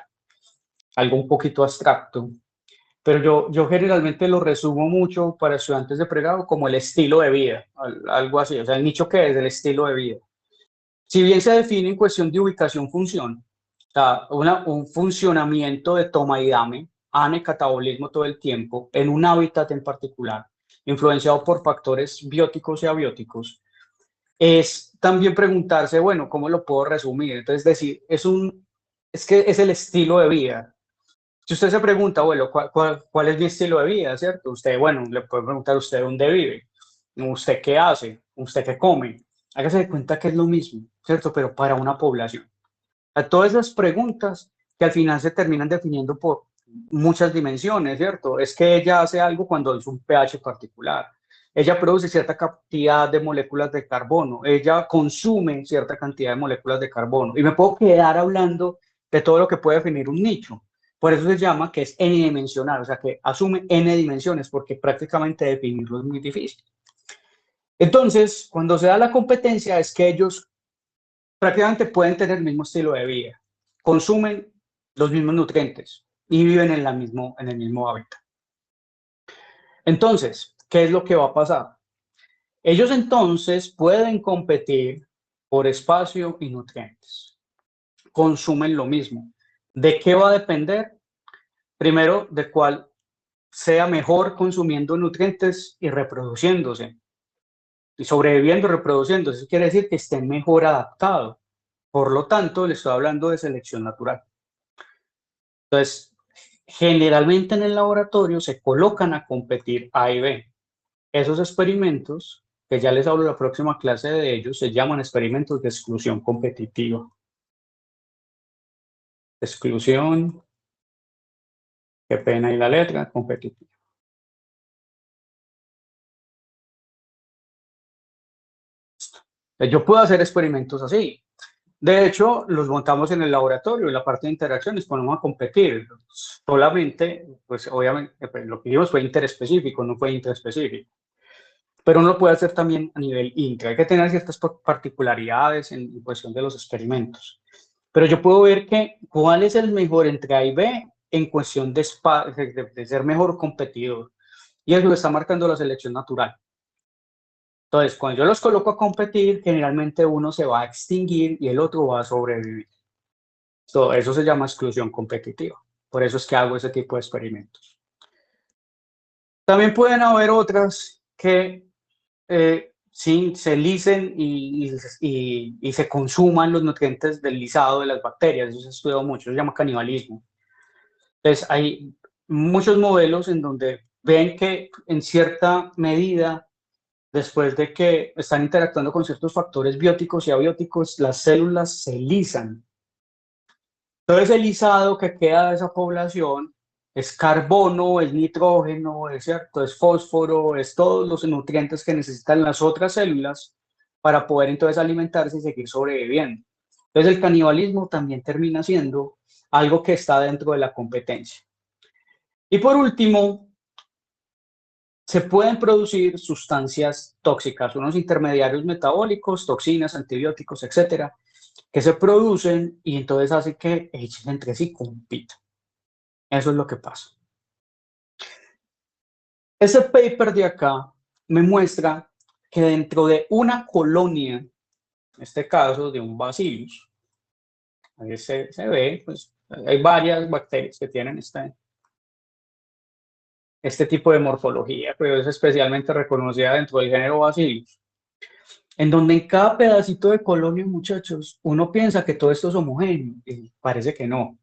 Speaker 4: algo un poquito abstracto, pero yo generalmente lo resumo mucho para estudiantes de pregrado como el estilo de vida, algo así, o sea, el nicho que es el estilo de vida. Si bien se define en cuestión de ubicación-función, o sea, un funcionamiento de toma y dame, catabolismo todo el tiempo, en un hábitat en particular, influenciado por factores bióticos y abióticos, es también preguntarse, bueno, ¿cómo lo puedo resumir? Entonces, decir, es que es el estilo de vida. Si usted se pregunta, bueno, ¿cuál es mi estilo de vida? ¿Cierto? Usted, bueno, le puede preguntar a usted dónde vive, usted qué hace, usted qué come. Hágase de cuenta que es lo mismo, ¿cierto? Pero para una población. A todas esas preguntas que al final se terminan definiendo por muchas dimensiones, ¿cierto? Es que ella hace algo cuando es un pH particular. Ella produce cierta cantidad de moléculas de carbono. Ella consume cierta cantidad de moléculas de carbono. Y me puedo quedar hablando de todo lo que puede definir un nicho. Por eso se llama que es n-dimensional, o sea, que asume n dimensiones, porque prácticamente definirlo es muy difícil. Entonces, cuando se da la competencia es que ellos prácticamente pueden tener el mismo estilo de vida, consumen los mismos nutrientes y viven en el mismo hábitat. Entonces, ¿qué es lo que va a pasar? Ellos entonces pueden competir por espacio y nutrientes. Consumen lo mismo. ¿De qué va a depender? Primero, de cuál sea mejor consumiendo nutrientes y reproduciéndose. Y sobreviviendo y reproduciéndose. Eso quiere decir que estén mejor adaptados. Por lo tanto, le estoy hablando de selección natural. Entonces, Generalmente en el laboratorio se colocan a competir A y B. Esos experimentos, que ya les hablo en la próxima clase de ellos, se llaman experimentos de exclusión competitiva. Exclusión, qué pena y la letra, competitiva. Yo puedo hacer experimentos así. De hecho, los montamos en el laboratorio, en la parte de interacciones, ponemos a competir. Solamente, pues obviamente, pues, lo que hicimos fue interespecífico, no fue intraespecífico. Pero uno lo puede hacer también a nivel intra. Hay que tener ciertas particularidades en cuestión de los experimentos. Pero yo puedo ver que cuál es el mejor entre A y B en cuestión de ser mejor competidor. Y eso lo está marcando la selección natural. Entonces, cuando yo los coloco a competir, generalmente uno se va a extinguir y el otro va a sobrevivir. Eso se llama exclusión competitiva. Por eso es que hago ese tipo de experimentos. También pueden haber otras que sí se licen y se consuman los nutrientes del lisado de las bacterias. Eso se ha estudiado mucho, se llama canibalismo. Entonces, hay muchos modelos en donde ven que en cierta medida, después de que están interactuando con ciertos factores bióticos y abióticos, las células se lisan. Entonces, el lisado que queda de esa población es carbono, es nitrógeno, es, ¿cierto? Es fósforo, es todos los nutrientes que necesitan las otras células para poder entonces alimentarse y seguir sobreviviendo. Entonces, el canibalismo también termina siendo algo que está dentro de la competencia. Y por último, se pueden producir sustancias tóxicas, unos intermediarios metabólicos, toxinas, antibióticos, etcétera, que se producen y entonces hace que ellos entre sí compitan. Eso es lo que pasa. Ese paper de acá me muestra que dentro de una colonia, en este caso de un bacillus, ahí se ve, pues hay varias bacterias que tienen este tipo de morfología, pero es especialmente reconocida dentro del género Bacillus, en donde en cada pedacito de colonia, muchachos, uno piensa que todo esto es homogéneo, y parece que no.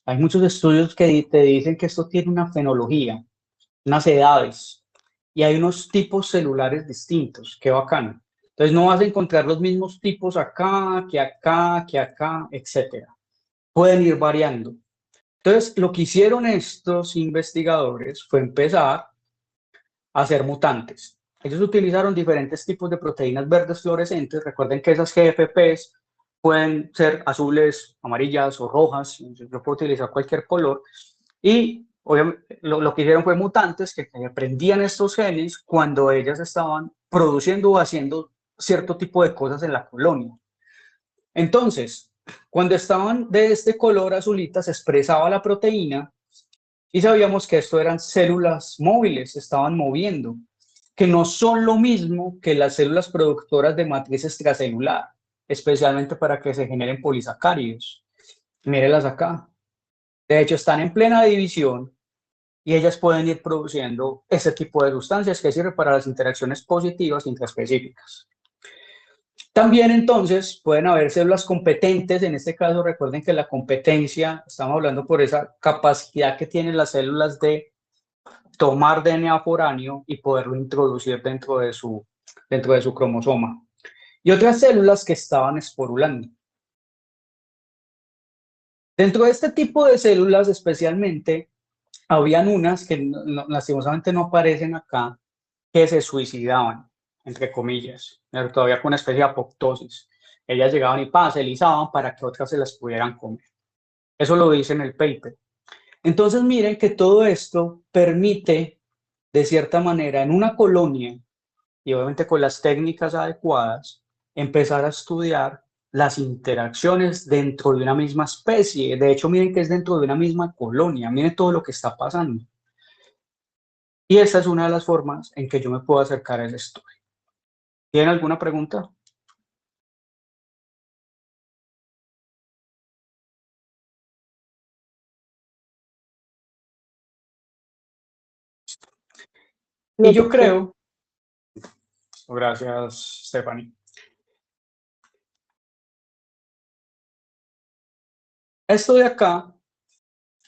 Speaker 4: Hay muchos estudios que te dicen que esto tiene una fenología, unas edades, y hay unos tipos celulares distintos, qué bacano. Entonces no vas a encontrar los mismos tipos acá, que acá, etcétera. Pueden ir variando. Entonces, lo que hicieron estos investigadores fue empezar a hacer mutantes. Ellos utilizaron diferentes tipos de proteínas verdes fluorescentes. Recuerden que esas GFPs pueden ser azules, amarillas o rojas. Yo puedo utilizar cualquier color. Y obviamente, lo que hicieron fue mutantes que aprendían estos genes cuando ellas estaban produciendo o haciendo cierto tipo de cosas en la colonia. Entonces, cuando estaban de este color azulita, se expresaba la proteína y sabíamos que esto eran células móviles, se estaban moviendo, que no son lo mismo que las células productoras de matriz extracelular, especialmente para que se generen polisacáridos. Mírenlas acá. De hecho, están en plena división y ellas pueden ir produciendo ese tipo de sustancias que sirven para las interacciones positivas intraespecíficas. También entonces pueden haber células competentes, en este caso recuerden que la competencia, estamos hablando por esa capacidad que tienen las células de tomar DNA foráneo y poderlo introducir dentro de su cromosoma. Y otras células que estaban esporulando. Dentro de este tipo de células especialmente, habían unas que lastimosamente no aparecen acá, que se suicidaban, entre comillas, pero todavía con una especie de apoptosis. Ellas llegaban y se lisaban para que otras se las pudieran comer. Eso lo dice en el paper. Entonces miren que todo esto permite, de cierta manera, en una colonia, y obviamente con las técnicas adecuadas, empezar a estudiar las interacciones dentro de una misma especie. De hecho, miren que es dentro de una misma colonia. Miren todo lo que está pasando. Y esta es una de las formas en que yo me puedo acercar a ese estudio. ¿Tienen alguna pregunta? Y yo creo, gracias Stephanie, esto de acá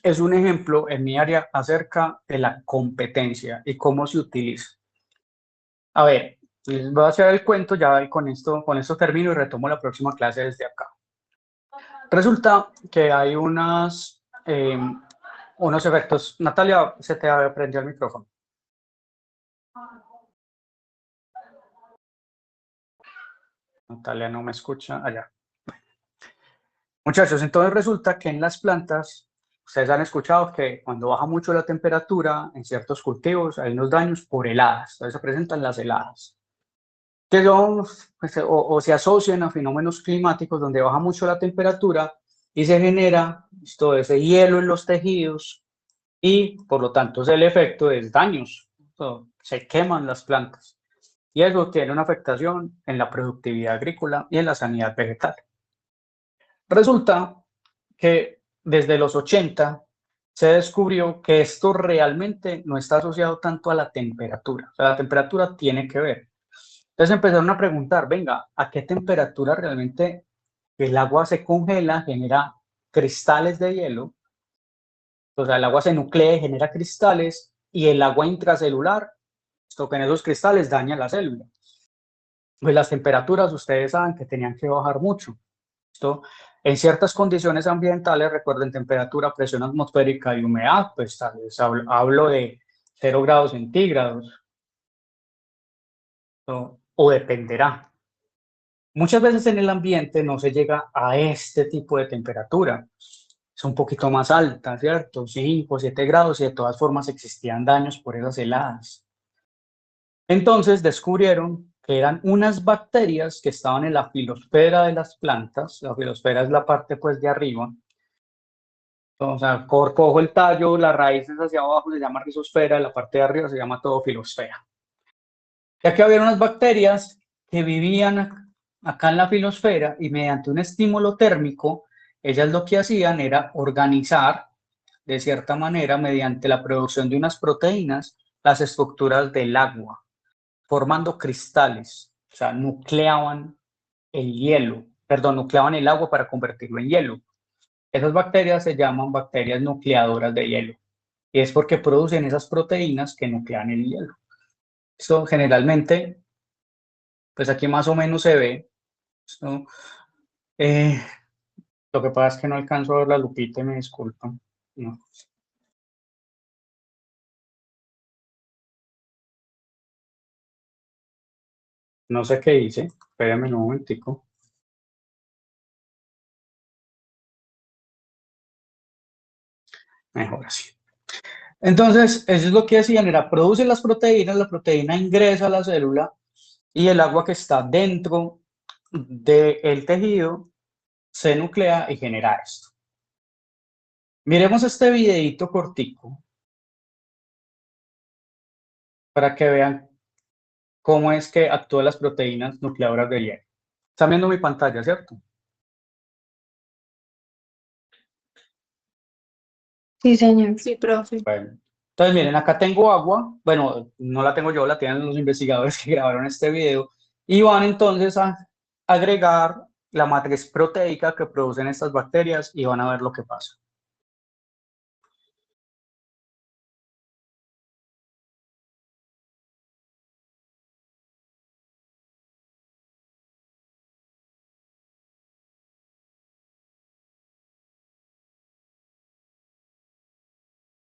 Speaker 4: es un ejemplo en mi área acerca de la competencia y cómo se utiliza. A ver, les voy a hacer el cuento ya y con esto termino y retomo la próxima clase desde acá. Resulta que hay unos efectos. Natalia, se te prendió el micrófono. Natalia no me escucha allá. Muchachos, entonces resulta que en las plantas, ustedes han escuchado que cuando baja mucho la temperatura en ciertos cultivos hay unos daños por heladas. Entonces se presentan las heladas, que son, pues, o se asocian a fenómenos climáticos donde baja mucho la temperatura y se genera todo ese hielo en los tejidos y por lo tanto el efecto es daños. Se queman las plantas y eso tiene una afectación en la productividad agrícola y en la sanidad vegetal. Resulta que desde los 80 se descubrió que esto realmente no está asociado tanto a la temperatura. O sea, la temperatura tiene que ver. Entonces empezaron a preguntar, venga, ¿a qué temperatura realmente el agua se congela, genera cristales de hielo? O sea, el agua se nuclea y genera cristales y el agua intracelular, esto que en esos cristales daña la célula. Pues las temperaturas, ustedes saben que tenían que bajar mucho. Esto, en ciertas condiciones ambientales, recuerden temperatura, presión atmosférica y humedad, pues tal vez hablo de 0 grados centígrados, o dependerá. Muchas veces en el ambiente no se llega a este tipo de temperatura, es un poquito más alta, ¿cierto? 5, 7 grados y de todas formas existían daños por esas heladas. Entonces descubrieron que eran unas bacterias que estaban en la filosfera de las plantas. La filosfera es la parte pues de arriba. O sea, cojo el tallo, las raíces hacia abajo se llama rizosfera, la parte de arriba se llama todo filosfera. Ya que había unas bacterias que vivían acá en la filosfera y mediante un estímulo térmico, ellas lo que hacían era organizar de cierta manera mediante la producción de unas proteínas las estructuras del agua, formando cristales, o sea, nucleaban el hielo, perdón, nucleaban el agua para convertirlo en hielo. Esas bacterias se llaman bacterias nucleadoras de hielo y es porque producen esas proteínas que nuclean el hielo. Esto generalmente, pues aquí más o menos se ve. Esto, lo que pasa es que no alcanzo a ver la lupita y me disculpan. No. No sé qué hice, espérame un momentico. Mejor así. Entonces, eso es lo que hacían, era producen las proteínas, la proteína ingresa a la célula y el agua que está dentro del tejido se nuclea y genera esto. Miremos este videito cortico para que vean cómo es que actúan las proteínas nucleadoras de hielo. Están viendo mi pantalla, ¿cierto?
Speaker 3: Sí, señor. Sí, profe.
Speaker 4: Bueno, entonces miren, acá tengo agua. Bueno, no la tengo yo, la tienen los investigadores que grabaron este video. Y van entonces a agregar la matriz proteica que producen estas bacterias y van a ver lo que pasa.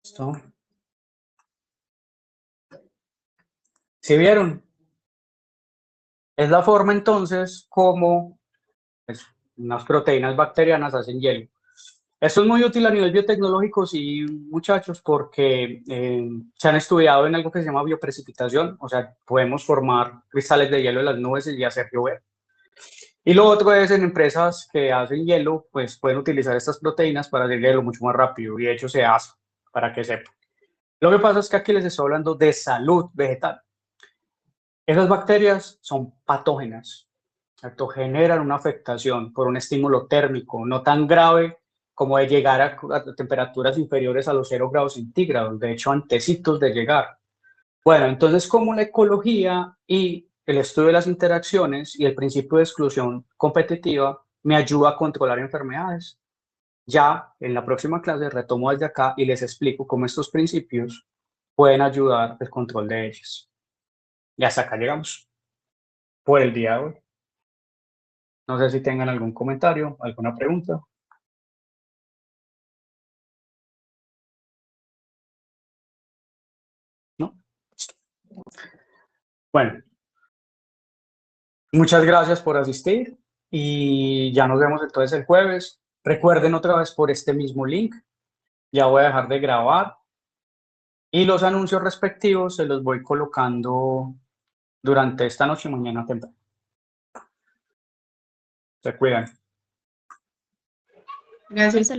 Speaker 4: ¿Listo? ¿Sí vieron? Es la forma entonces como pues, unas proteínas bacterianas hacen hielo. Esto es muy útil a nivel biotecnológico, sí, muchachos, porque se han estudiado en algo que se llama bioprecipitación, o sea, podemos formar cristales de hielo en las nubes y hacer llover. Y lo otro es en empresas que hacen hielo, pues pueden utilizar estas proteínas para hacer hielo mucho más rápido, y de hecho se hace, para que sepan. Lo que pasa es que aquí les estoy hablando de salud vegetal. Esas bacterias son patógenas, ¿cierto? Generan una afectación por un estímulo térmico no tan grave como de llegar a temperaturas inferiores a los 0 grados centígrados, de hecho, antecitos de llegar. Bueno, entonces, como la ecología y el estudio de las interacciones y el principio de exclusión competitiva me ayuda a controlar enfermedades. Ya en la próxima clase retomo desde acá y les explico cómo estos principios pueden ayudar al control de ellos. Y hasta acá llegamos por el día de hoy. No sé si tengan algún comentario, alguna pregunta. ¿No? Bueno, muchas gracias por asistir y ya nos vemos entonces el jueves. Recuerden otra vez por este mismo link. Ya voy a dejar de grabar y los anuncios respectivos se los voy colocando durante esta noche y mañana temprano. Se cuidan.
Speaker 3: Gracias.